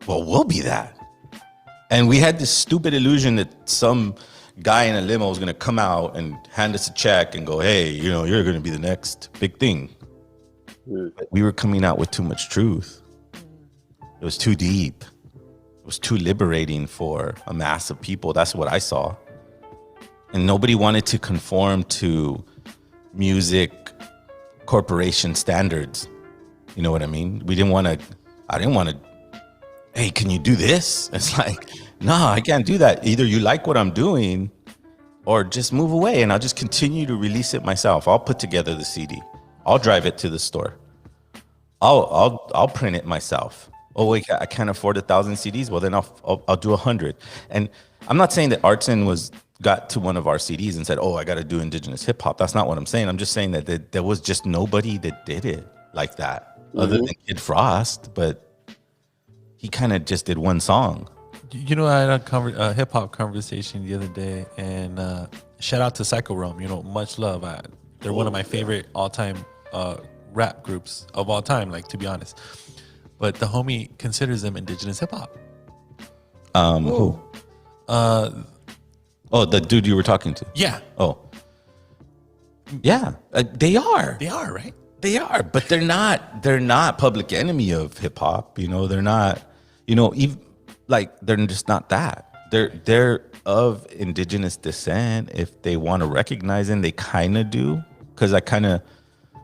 well, we'll be that. And we had this stupid illusion that some guy in a limo was going to come out and hand us a check and go, hey, you know, you're going to be the next big thing. But we were coming out with too much truth. It was too deep. It was too liberating for a mass of people. That's what I saw. And nobody wanted to conform to music corporation standards. You know what I mean? I didn't want to, hey, can you do this? It's like, no, I can't do that. Either you like what I'm doing or just move away, and I'll just continue to release it myself. I'll put together the CD. I'll drive it to the store. I'll print it myself. Oh wait, I can't afford 1,000 CDs. Well, then I'll do 100. And I'm not saying that Artson got to one of our CDs and said, oh, I got to do indigenous hip hop. That's not what I'm saying. I'm just saying that there was just nobody that did it like that, other than Kid Frost. But he kind of just did one song. You know, I had a hip hop conversation the other day, and shout out to Psycho Rome. You know, much love. They're one of my favorite all time rap groups of all time. Like, to be honest. But the homie considers them indigenous hip hop. Who? The dude you were talking to. Yeah. Oh. Yeah, they are. They are, right? They are, but they're not public enemy of hip hop. You know, they're not. You know, even like they're just not that. They're of indigenous descent. If they want to recognize them, they kind of do. Because I kind of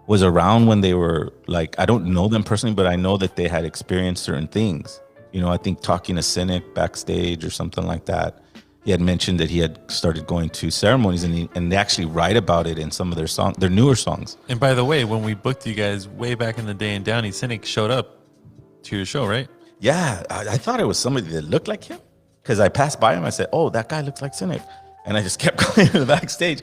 was around when they were like, I don't know them personally, but I know that they had experienced certain things. You know, I think talking to Cynic backstage or something like that, he had mentioned that he had started going to ceremonies, and they actually write about it in some of their newer songs. And by the way, when we booked you guys way back in the day in Downey, Cynic showed up to your show, right? Yeah, I thought it was somebody that looked like him because I passed by him. I said, "Oh, that guy looks like Cynic," and I just kept going to the backstage.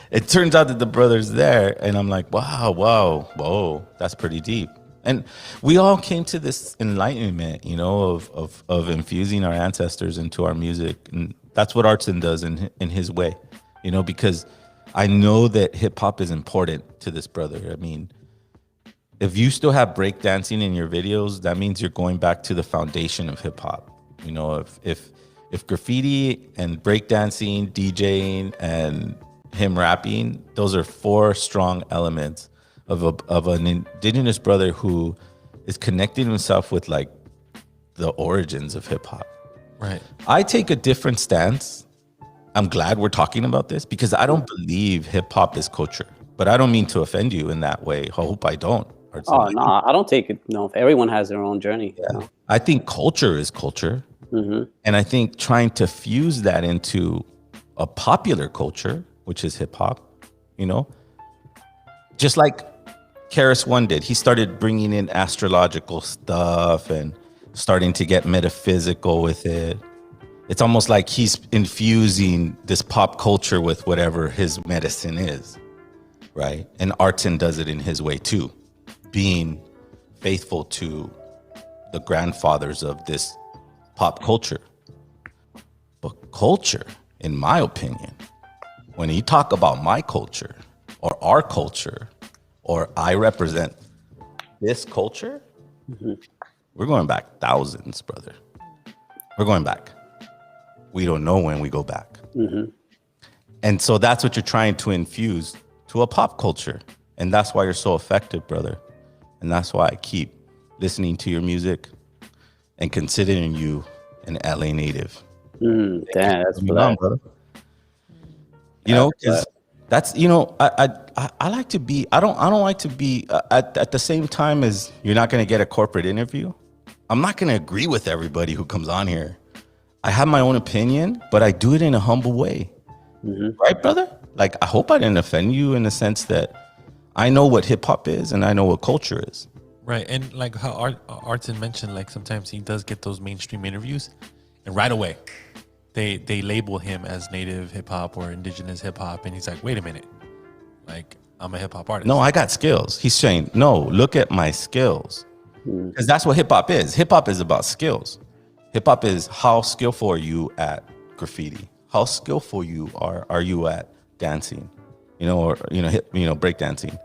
It turns out that the brother's there, and I'm like, "Wow, whoa, that's pretty deep." And we all came to this enlightenment, you know, of infusing our ancestors into our music, and that's what Artson does in his way, you know, because I know that hip hop is important to this brother. I mean, if you still have breakdancing in your videos, that means you're going back to the foundation of hip hop. You know, if graffiti and breakdancing, DJing, and him rapping, those are 4 strong elements of an indigenous brother who is connecting himself with like the origins of hip hop. Right. I take a different stance. I'm glad we're talking about this because I don't believe hip hop is culture, but I don't mean to offend you in that way. I hope I don't. Oh, no, I don't take it. No, everyone has their own journey. Yeah. You know? I think culture is culture. Mm-hmm. And I think trying to fuse that into a popular culture, which is hip hop, you know, just like Karis One did. He started bringing in astrological stuff and starting to get metaphysical with it. It's almost like he's infusing this pop culture with whatever his medicine is, right? And Artson does it in his way too, being faithful to the grandfathers of this pop culture. But culture, in my opinion, when you talk about my culture or our culture, or I represent this culture, we're going back thousands, brother. We're going back. We don't know when we go back. And so that's what you're trying to infuse to a pop culture. And that's why you're so effective, brother. And that's why I keep listening to your music and considering you an LA native. Damn, that's black. Brother. You know, because that's, you know, I like to be, I don't like to be at the same time as you're not going to get a corporate interview. I'm not going to agree with everybody who comes on here. I have my own opinion, but I do it in a humble way. Right, brother? Like, I hope I didn't offend you in the sense that I know what hip hop is and I know what culture is. Right. And like how Artson mentioned, like sometimes he does get those mainstream interviews and right away they label him as native hip hop or indigenous hip hop. And he's like, wait a minute. Like, I'm a hip hop artist. No, I got skills. He's saying, no, look at my skills. Because that's what hip hop is. Hip hop is about skills. Hip hop is how skillful are you at graffiti? How skillful are you at dancing? You know, or break dancing,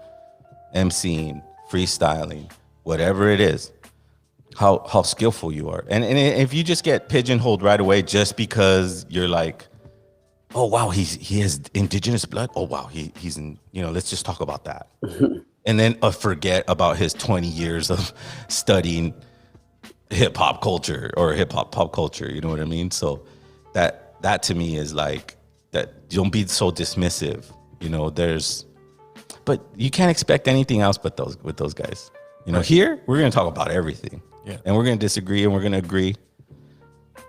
emceeing, freestyling, whatever it is. How skillful you are. And if you just get pigeonholed right away just because you're like, oh wow, he has indigenous blood. Oh wow, he's in, let's just talk about that. And then forget about his 20 years of studying hip hop culture or hip hop pop culture. You know what I mean? So that to me is like that. Don't be so dismissive. But you can't expect anything else but with those guys. Right. Here we're gonna talk about everything. Yeah. And we're gonna disagree and we're gonna agree.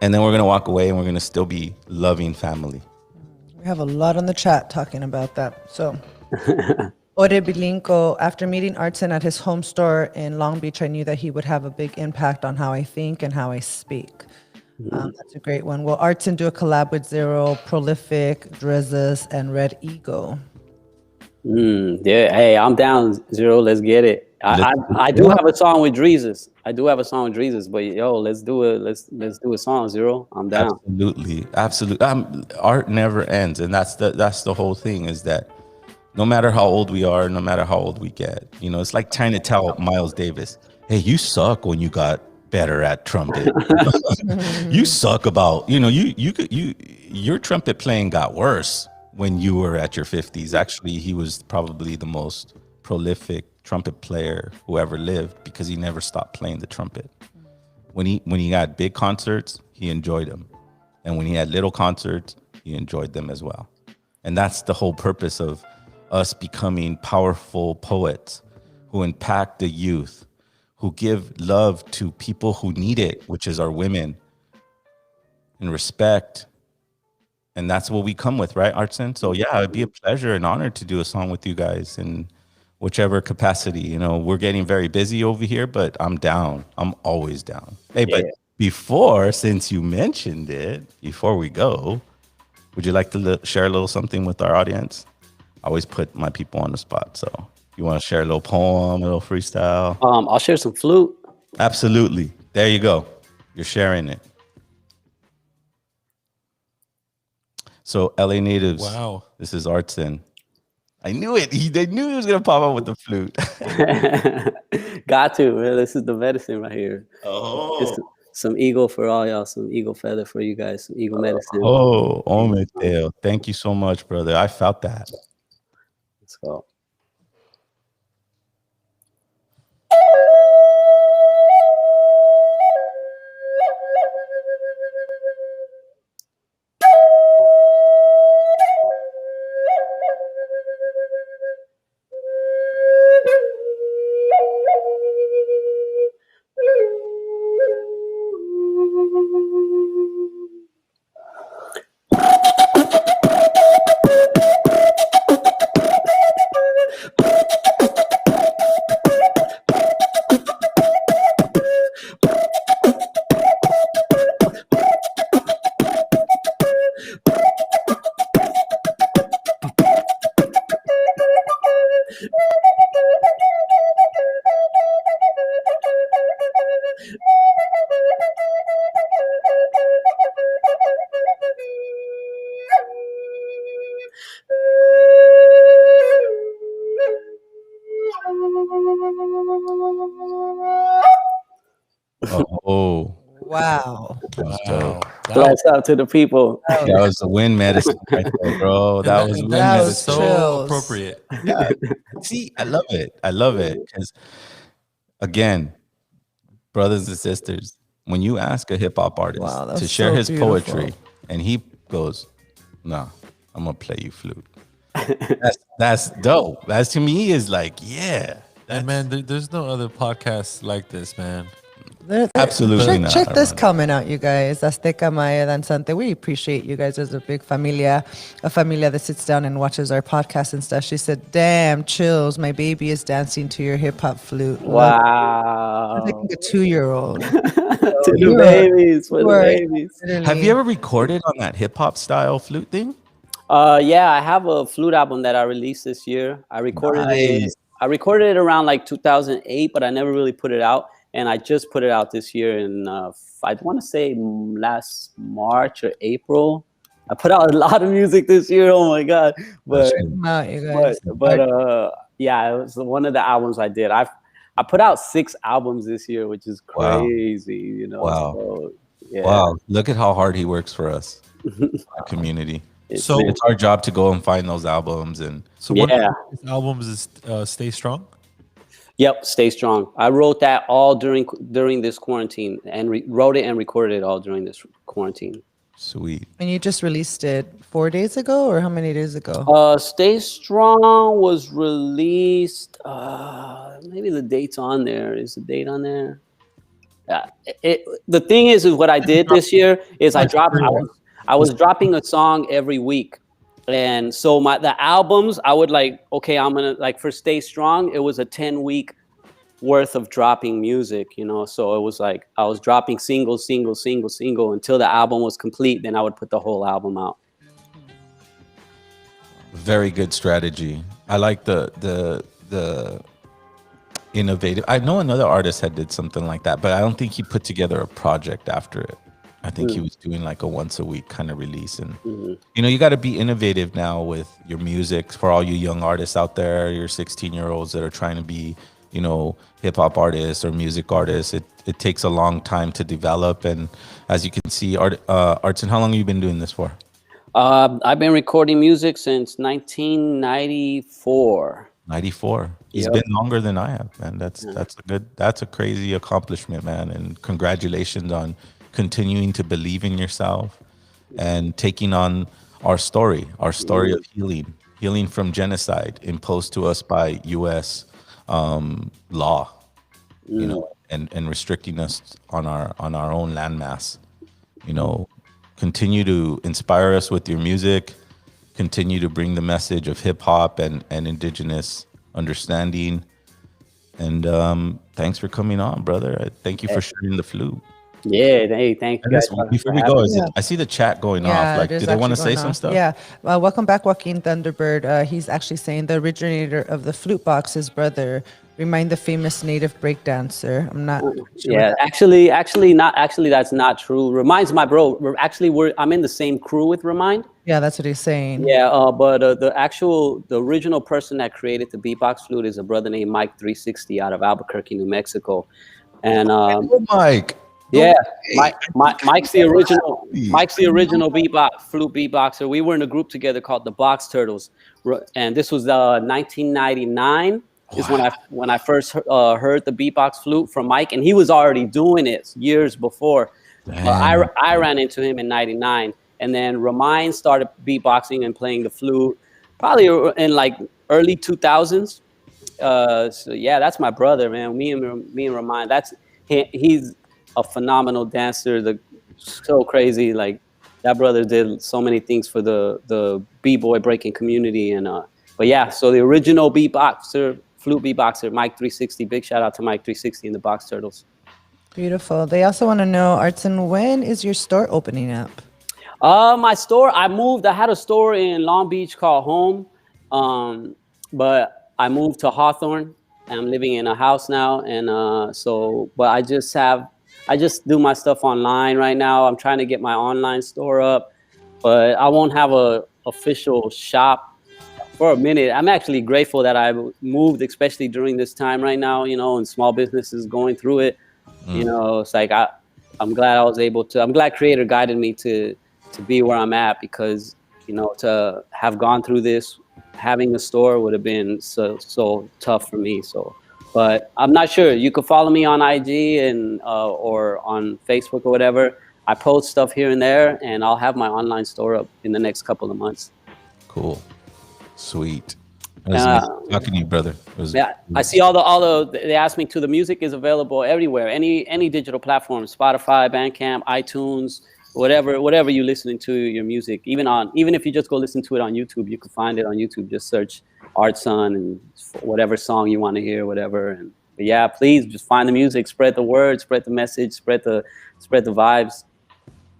And then we're gonna walk away and we're gonna still be loving family. We have a lot on the chat talking about that. So Ore Bilinko, after meeting Artson at his home store in Long Beach, I knew that he would have a big impact on how I think and how I speak. That's a great one. Will Artson do a collab with Zero, Prolific, Drezus, and Red Ego? Yeah, hey, I'm down, Zero. Let's get it. I do have a song with Drezus. But let's do it. Let's do a song, Zero. I'm down. Absolutely. Art never ends, and that's the whole thing. Is that no matter how old we are, no matter how old we get, it's like trying to tell Miles Davis, "Hey, you suck when you got better at trumpet. You suck about your trumpet playing got worse when you were at your 50s. Actually, he was probably the most prolific trumpet player who ever lived because he never stopped playing the trumpet. When he had big concerts, he enjoyed them, and when he had little concerts, he enjoyed them as well. And that's the whole purpose of us becoming powerful poets who impact the youth, who give love to people who need it, which is our women, and respect and that's what we come with, right, Artson? So yeah, it'd be a pleasure and honor to do a song with you guys in whichever capacity. You know, we're getting very busy over here, but I'm down. I'm always down. Hey, but since you mentioned it, before we go, would you like to share a little something with our audience? I always put my people on the spot, so you want to share a little poem, a little freestyle? I'll share some flute. Absolutely. There you go. You're sharing it. So LA natives. Wow. This is Artson. I knew it. They knew he was gonna pop up with the flute. Got to, man. This is the medicine right here. Oh. Just some eagle for all y'all. Some eagle feather for you guys. Some eagle medicine. Oh, Mateo. Thank you so much, brother. I felt that. Let's go. Oh. Wow. Bless out to the people. That was the wind medicine right there, bro. That was wind medicine. So appropriate. Yeah. See, I love it. I love it. Because again, brothers and sisters, when you ask a hip-hop artist to share his poetry and he goes, nah, I'm gonna play you flute. That's dope. That to me is like, yeah. And man, there's no other podcast like this, man. Absolutely not. Check this comment out, you guys. Azteca Maya Danzante. We appreciate you guys as a big familia that sits down and watches our podcast and stuff. She said, damn, chills. My baby is dancing to your hip hop flute. Wow. Like a 2-year-old. To the babies. For the babies. Have you ever recorded on that hip hop style flute thing? Yeah, I have a flute album that I released this year. I recorded it. I recorded it around like 2008, but I never really put it out. And I just put it out this year in, I want to say last March or April. I put out a lot of music this year. Oh my God. But, yeah, it was one of the albums I did. I put out 6 albums this year, which is crazy, you know. Wow. So, yeah. Wow. Look at how hard he works for us, our community. So it's our job to go and find those albums. And so one of his albums is Stay Strong? Yep, Stay Strong. I wrote that all during this quarantine and wrote it and recorded it all during this quarantine. Sweet. And you just released it 4 days ago, or how many days ago? Stay Strong was released. Maybe the date's on there. Is the date on there? The thing is what I did this year is I was dropping a song every week. And so the albums, I would like, okay, I'm gonna like for Stay Strong, it was a 10-week worth of dropping music, you know. So it was like I was dropping single until the album was complete. Then I would put the whole album out. Very good strategy. I like the innovative. I know another artist had did something like that, but I don't think he put together a project after it. I think he was doing like a once a week kind of release. And, you know, you got to be innovative now with your music for all you young artists out there, your 16-year-olds that are trying to be, you know, hip hop artists or music artists. It takes a long time to develop. And as you can see, Artson, how long have you been doing this for? I've been recording music since 1994. 94. It's been longer than I have, man. That's a crazy accomplishment, man. And congratulations on continuing to believe in yourself and taking on our story of healing from genocide imposed to us by U.S. Law, you know, and restricting us on our own landmass, you know, continue to inspire us with your music. Continue to bring the message of hip hop and indigenous understanding. And thanks for coming on, brother. Thank you for sharing the flute. Yeah, hey, thank you guys. Before we go, I see the chat going off. Like, do they want to say some stuff? Yeah. Well, welcome back, Joaquin Thunderbird. He's actually saying the originator of the flute box, his brother, remind the famous native breakdancer. I'm not sure. Yeah, actually, that's not true. Remind's my bro. I'm in the same crew with Remind. Yeah, that's what he's saying. Yeah, but the original person that created the beatbox flute is a brother named Mike 360 out of Albuquerque, New Mexico. And Mike. Yeah, Mike's the original. Mike's the original flute beatboxer. We were in a group together called the Box Turtles, and this was 1999. Is when I first heard the beatbox flute from Mike, and he was already doing it years before. I ran into him in '99, and then Remind started beatboxing and playing the flute probably in like early 2000s. So yeah, that's my brother, man. Me and Remind. He's a phenomenal dancer. So crazy. Like that brother did so many things for the b-boy breaking community. And but yeah, so the original flute beatboxer, Mike 360. Big shout out to Mike 360 and the Box Turtles. Beautiful. They also want to know, Artson, when is your store opening up? My store, I had a store in Long Beach called Home, but I moved to Hawthorne. And I'm living in a house now, and but I just do my stuff online right now. I'm trying to get my online store up, but I won't have a official shop for a minute. I'm actually grateful that I moved, especially during this time right now, and small businesses going through it. It's like I'm glad I was able to. I'm glad Creator guided me to be where I'm at, because to have gone through this, having a store would have been so tough for me. So, but I'm not sure. You could follow me on IG and or on Facebook or whatever. I post stuff here and there, and I'll have my online store up in the next couple of months. Cool, sweet. Talking to you, brother. I see all the. They asked me to. The music is available everywhere. Any digital platform: Spotify, Bandcamp, iTunes. Whatever you're listening to your music, even if you just go listen to it on YouTube, you can find it on YouTube. Just search Artson and whatever song you want to hear, whatever. But yeah, please just find the music, spread the word, spread the message, spread the vibes.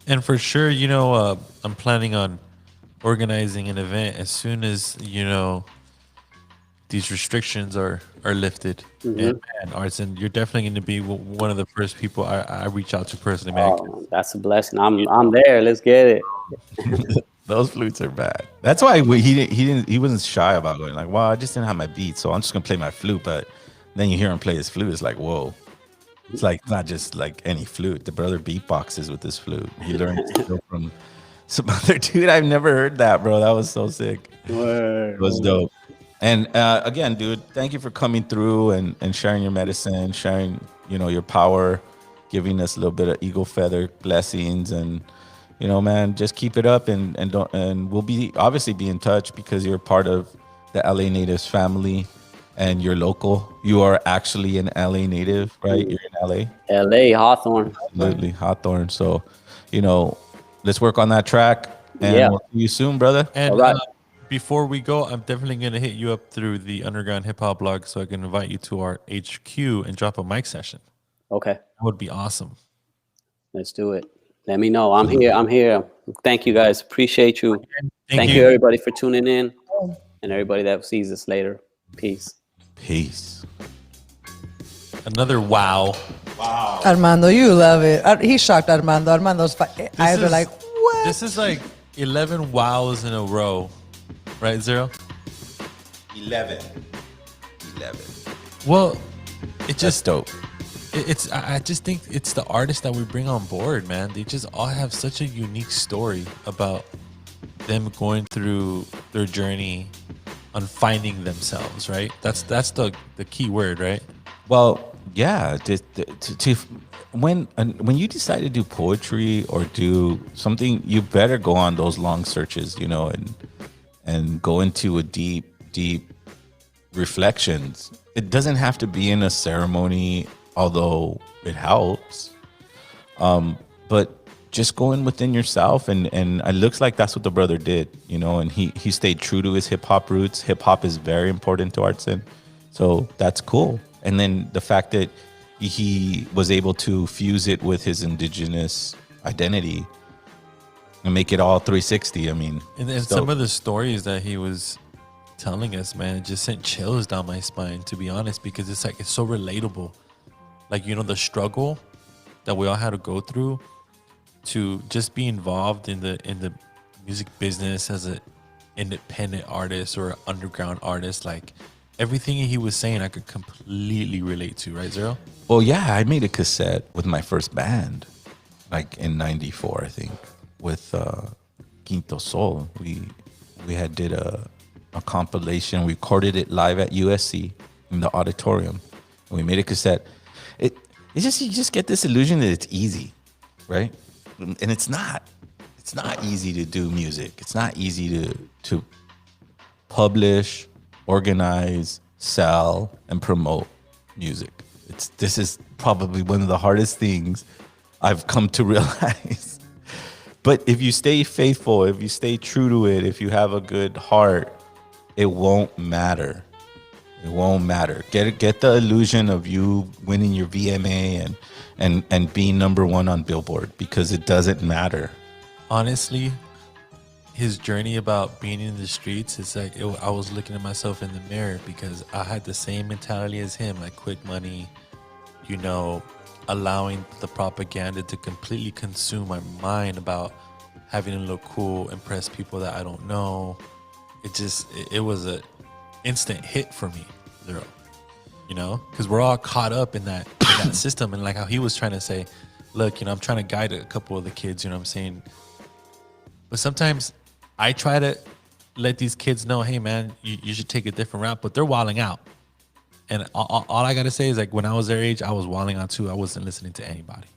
And for sure, I'm planning on organizing an event as soon as these restrictions are lifted. Mm-hmm. And man, Artson, you're definitely going to be one of the first people I reach out to personally, man. Oh, that's a blessing. I'm there. Let's get it. Those flutes are bad. That's why he wasn't shy about going like, well, I just didn't have my beat, so I'm just gonna play my flute. But then you hear him play his flute, it's like, whoa. It's like not just like any flute. The brother beatboxes with this flute. He learned from some other dude. I've never heard that, bro. That was so sick. It was dope. And again, dude, thank you for coming through and sharing your medicine, sharing, your power, giving us a little bit of eagle feather blessings. And, man, just keep it up and we'll obviously be in touch, because you're part of the LA Natives family and you're local. You are actually an LA native, right? You're in LA. LA, Hawthorne. Absolutely, Hawthorne. So, let's work on that track, and we'll see you soon, brother. And all right. Before we go, I'm definitely going to hit you up through the Underground Hip Hop blog so I can invite you to our HQ and drop a mic session. Okay. That would be awesome. Let's do it. Let me know. I'm here. Thank you, guys. Appreciate you. Thank you, everybody, for tuning in, and everybody that sees us later. Peace. Peace. Another wow. Armando, you love it. He's shocked, Armando. Armando's eyes are like, what? This is like 11 wows in a row. Right, Zero? 11. Well, it just dope. I just think it's the artists that we bring on board, man. They just all have such a unique story about them going through their journey on finding themselves, right? That's the key word, right? Well, yeah. When you decide to do poetry or do something, you better go on those long searches, and go into a deep reflections. It doesn't have to be in a ceremony, although it helps. But just go in within yourself, and it looks like that's what the brother did, you know, and he stayed true to his hip hop roots. Hip hop is very important to Artson, so that's cool. And then the fact that he was able to fuse it with his indigenous identity and make it all 360. I mean, and some of the stories that he was telling us, man, it just sent chills down my spine, to be honest, because it's like, it's so relatable. Like, you know, the struggle that we all had to go through to just be involved in the music business as an independent artist or an underground artist. Like, everything he was saying I could completely relate to, right, Zero? Well, yeah, I made a cassette with my first band, like in '94, I think, with Quinto Sol. We had did a compilation. We recorded it live at USC in the auditorium. And we made a cassette. It's just, you just get this illusion that it's easy, right? And it's not. It's not easy to do music. It's not easy to publish, organize, sell, and promote music. This is probably one of the hardest things I've come to realize. But if you stay faithful, if you stay true to it, if you have a good heart, it won't matter. It won't matter. Get the illusion of you winning your VMA and being #1 on Billboard, because it doesn't matter. Honestly, his journey about being in the streets, it's like I was looking at myself in the mirror, because I had the same mentality as him, like quick money, you know, allowing the propaganda to completely consume my mind about having to look cool, impress people that I don't know. It was a instant hit for me, Zero. You know, because we're all caught up in that system, and like how he was trying to say, look, you know, I'm trying to guide a couple of the kids, you know what I'm saying? But sometimes I try to let these kids know, hey man, you should take a different route, but they're wilding out. And all I gotta say is, like, when I was their age, I was wilding out too. I wasn't listening to anybody.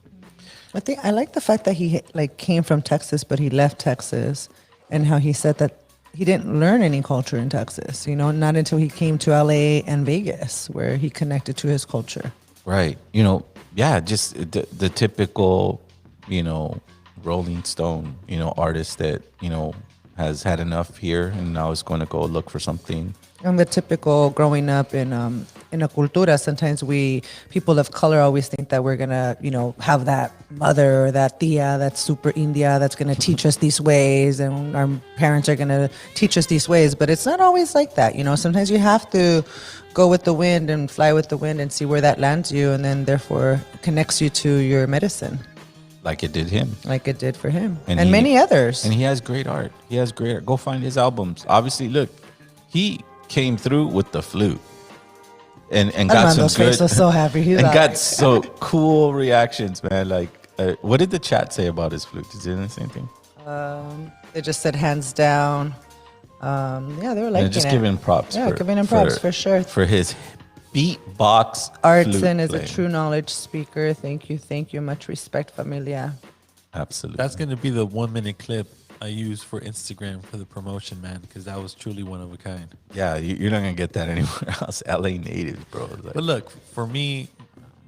I think I like the fact that he like came from Texas, but he left Texas, and how he said that he didn't learn any culture in Texas, you know, not until he came to LA and Vegas, where he connected to his culture. Right. You know, yeah, just the typical, you know, Rolling Stone, you know, artist that, you know, has had enough here and now is going to go look for something. And the typical growing up in a cultura, sometimes people of color always think that we're gonna, you know, have that mother or that tia that's super India that's gonna teach us these ways, and our parents are gonna teach us these ways. But it's not always like that, you know. Sometimes you have to go with the wind and fly with the wind and see where that lands you, and then therefore connects you to your medicine. Like it did him. Like it did for him. And many others. And he has great art. He has great art. Go find his albums. Obviously, look, he came through with the flute and got some good. Face was so happy. He's and got like, so cool reactions, man. Like, what did the chat say about his flute? Did they say the same thing? They just said hands down. Yeah, they were liking it. Just giving props. Yeah, giving him props for sure. For his beatbox. Artson is a true knowledge speaker. Thank you. Much respect, familia. Absolutely. That's going to be the 1-minute clip I use for Instagram for the promotion, man, because that was truly one of a kind. Yeah, you're not going to get that anywhere else. LA natives, bro. Like, but look, for me,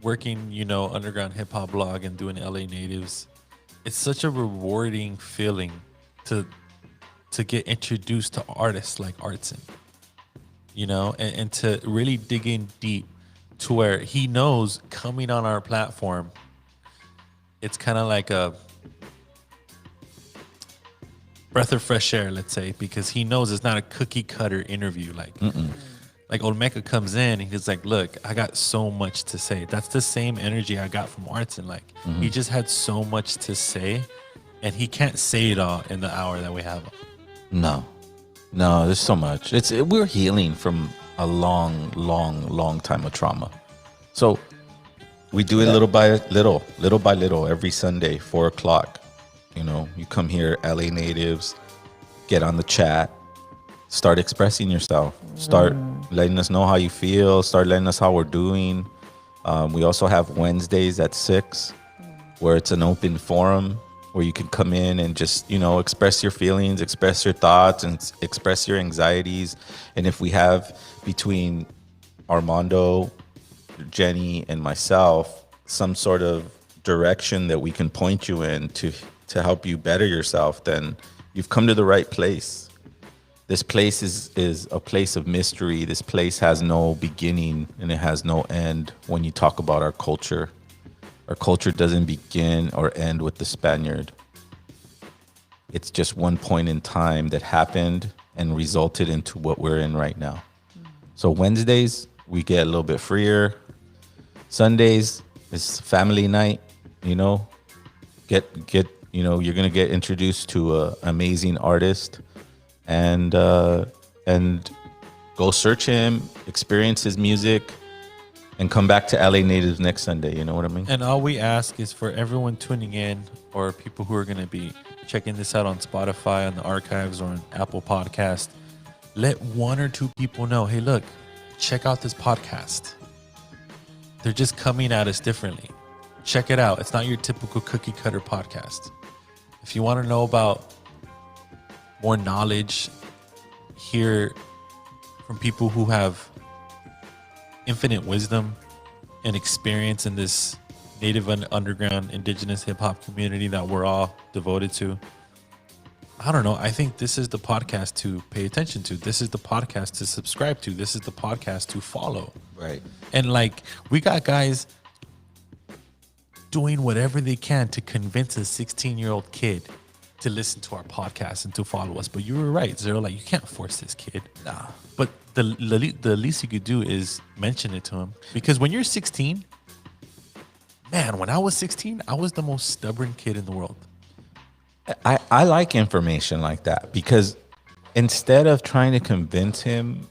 working, you know, underground hip hop blog and doing LA natives, it's such a rewarding feeling to get introduced to artists like Artson, you know, and to really dig in deep to where he knows coming on our platform, it's kind of like a breath of fresh air, let's say, because he knows it's not a cookie cutter interview. Like Olmeca comes in and he's like, look, I got so much to say. That's the same energy I got from Artson. Like, he just had so much to say, and he can't say it all in the hour that we have. No, there's so much. We're healing from a long time of trauma. So we do it little by little, every Sunday, 4:00. You know, you come here, LA natives, get on the chat, start expressing yourself, start letting us know how you feel, start letting us how we're doing. We also have Wednesdays at 6, where it's an open forum where you can come in and just, you know, express your feelings, express your thoughts, and express your anxieties. And if we have, between Armando, Jenny, and myself, some sort of direction that we can point you in to to help you better yourself, then you've come to the right place. This place is a place of mystery. This place has no beginning and it has no end. When you talk about our culture doesn't begin or end with the Spaniard. It's just one point in time that happened and resulted into what we're in right now. So Wednesdays, we get a little bit freer. Sundays is family night, you know. Get you know, you're gonna get introduced to an amazing artist, and go search him, experience his music, and come back to LA Natives next Sunday. You know what I mean? And all we ask is for everyone tuning in, or people who are going to be checking this out on Spotify, on the archives, or on Apple Podcast, let one or two people know, hey, look, check out this podcast. They're just coming at us differently. Check it out. It's not your typical cookie cutter podcast. If you want to know about more knowledge, hear from people who have infinite wisdom and experience in this native underground indigenous hip-hop community that we're all devoted to, I don't know, I think this is the podcast to pay attention to. This is the podcast to subscribe to. This is the podcast to follow. Right. And like, we got guys doing whatever they can to convince a 16-year-old kid to listen to our podcast and to follow us. But you were right, Zero. Like, you can't force this kid. Nah. But the least you could do is mention it to him. Because when you're 16, man, when I was 16, I was the most stubborn kid in the world. I like information like that, because instead of trying to convince him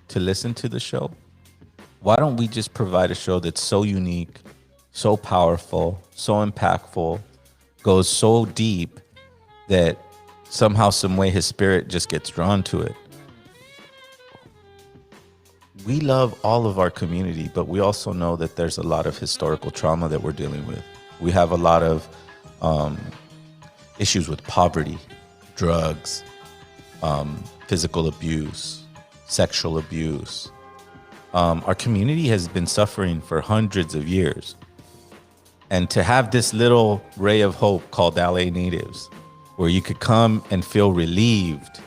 to listen to the show, why don't we just provide a show that's so unique, so powerful, so impactful, goes so deep that somehow, some way, his spirit just gets drawn to it. We love all of our community, but we also know that there's a lot of historical trauma that we're dealing with. We have a lot of issues with poverty, drugs, physical abuse, sexual abuse. Our community has been suffering for hundreds of years. And to have this little ray of hope called LA Natives, where you could come and feel relieved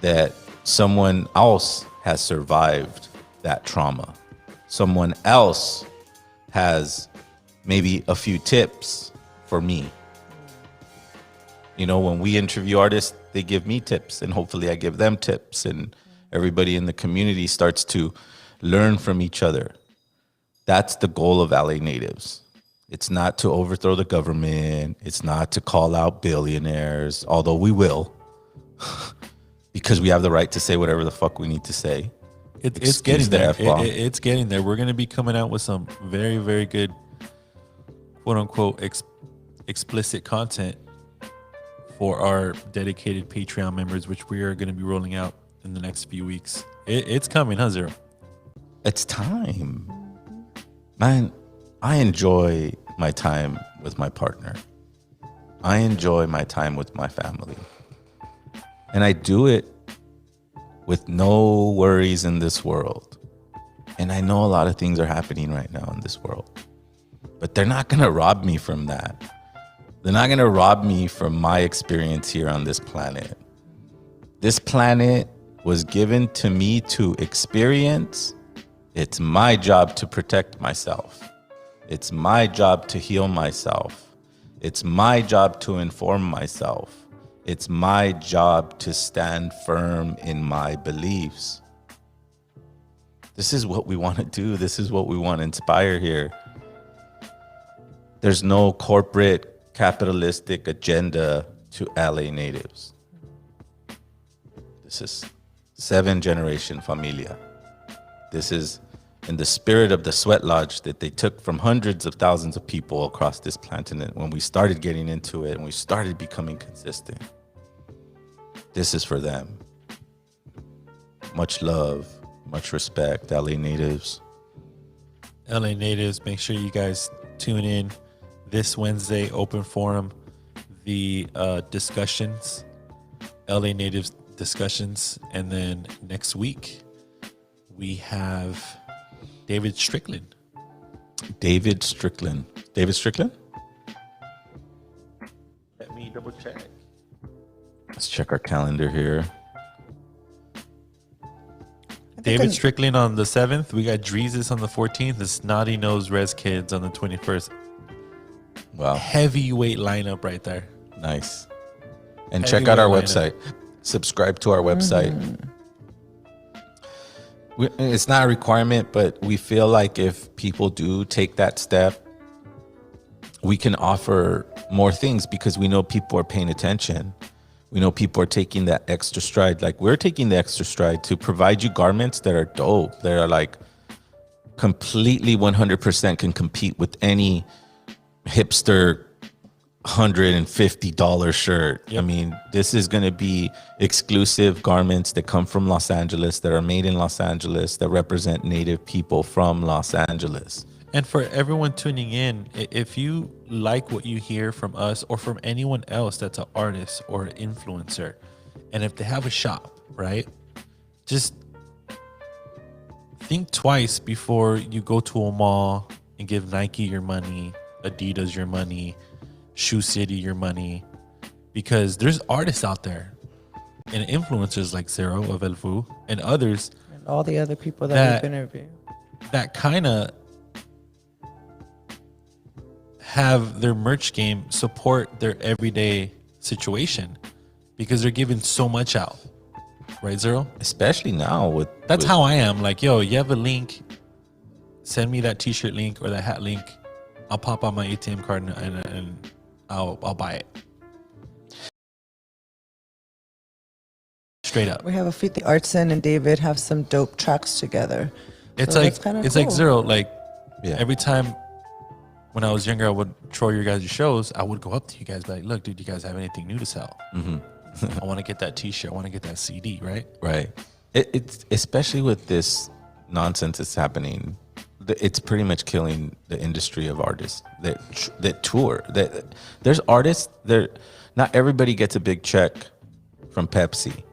that someone else has survived that trauma. Someone else has maybe a few tips for me. You know, when we interview artists, they give me tips, and hopefully I give them tips, and everybody in the community starts to learn from each other. That's the goal of LA Natives. It's not to overthrow the government. It's not to call out billionaires, although we will, because we have the right to say whatever the fuck we need to say. It's getting there. It's getting there. We're going to be coming out with some very, very good, quote unquote, explicit content for our dedicated Patreon members, which we are going to be rolling out in the next few weeks. It's coming, huh, Zero? It's time. Man, I enjoy my time with my partner. I enjoy my time with my family. And I do it with no worries in this world. And I know a lot of things are happening right now in this world, but they're not going to rob me from that. They're not going to rob me from my experience here on this planet. This planet was given to me to experience. It's my job to protect myself. It's my job to heal myself. It's my job to inform myself. It's my job to stand firm in my beliefs. This is what we want to do. This is what we want to inspire here. There's no corporate capitalistic agenda to LA Natives. This is 7th-generation familia. This is in the spirit of the sweat lodge that they took from hundreds of thousands of people across this planet when we started getting into it and we started becoming consistent. This is for them. Much love, much respect, LA Natives. LA Natives, make sure you guys tune in this Wednesday, open forum, the discussions, LA Natives discussions. And then next week, we have David Strickland. David Strickland. David Strickland? Let me Let's check our calendar here. David Strickland on the 7th. We got Dreezus on the 14th. The Snotty Nose Res Kids on the 21st. Wow. Heavyweight lineup right there. Nice. And check out our website. Subscribe to our website. It's not a requirement, but we feel like if people do take that step, we can offer more things because we know people are paying attention. We know people are taking that extra stride. Like we're taking the extra stride to provide you garments that are dope. That are like completely 100% can compete with any hipster $150 shirt. Yep. I mean, this is going to be exclusive garments that come from Los Angeles, that are made in Los Angeles, that represent native people from Los Angeles. And for everyone tuning in, if you like what you hear from us or from anyone else that's an artist or an influencer, and if they have a shop, right, just think twice before you go to a mall and give Nike your money, Adidas your money, Shoe City your money, because there's artists out there and influencers like Zero of El Vuh and others. And all the other people that we've interviewed. That kind of have their merch game support their everyday situation because they're giving so much out, right, Zero? Especially now with that's how I am. Like, yo, you have a link, send me that t-shirt link or that hat link. I'll pop out my ATM card and I'll buy it. Straight up. We have a feat. The Artson and David have some dope tracks together. It's so like it's cool. like Zero. Like every time when I was younger, I would troll your guys' shows. I would go up to you guys, be like, "Look, dude, you guys have anything new to sell? I want to get that T-shirt. I want to get that CD." Right? Right. It's especially with this nonsense that's happening. It's pretty much killing the industry of artists that tour. That there's artists. Not everybody gets a big check from Pepsi.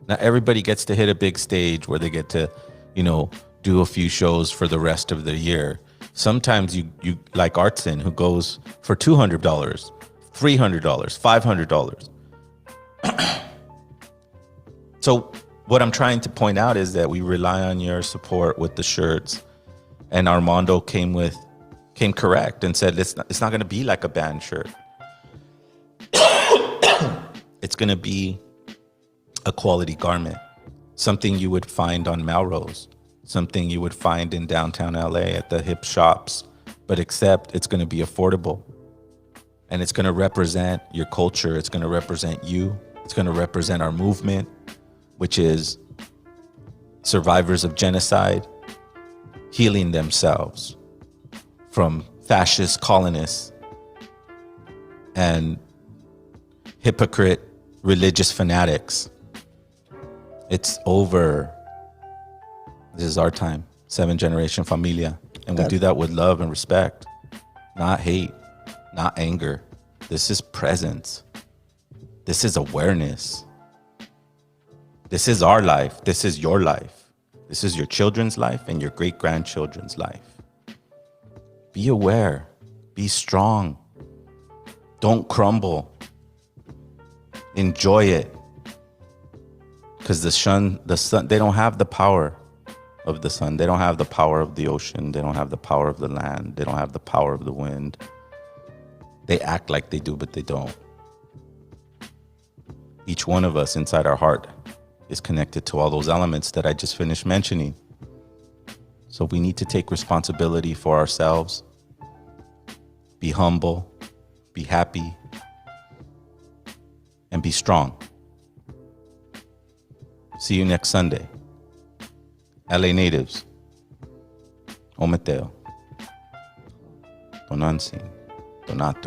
Not everybody gets to hit a big stage where they get to, do a few shows for the rest of the year. Sometimes you like Artson, who goes for $200, $300, $500. So what I'm trying to point out is that we rely on your support with the shirts, and Armando came correct and said it's not going to be like a band shirt. It's going to be a quality garment, something you would find on Melrose, something you would find in downtown LA at the hip shops, but except it's going to be affordable, and it's going to represent your culture. It's going to represent you. It's going to represent our movement, which is survivors of genocide healing themselves from fascist colonists and hypocrite religious fanatics. It's over. This is our time. 7th-generation familia. And we do that with love and respect, not hate, not anger. This is presence. This is awareness. This is our life. This is your life. This is your children's life and your great-grandchildren's life. Be aware. Be strong. Don't crumble. Enjoy it. Because the sun, they don't have the power of the sun. They don't have the power of the ocean. They don't have the power of the land. They don't have the power of the wind. They act like they do, but they don't. Each one of us inside our heart is connected to all those elements that I just finished mentioning. So we need to take responsibility for ourselves. Be humble, be happy, and be strong. See you next Sunday. LA natives. Ometeo. Donansin. Donatu.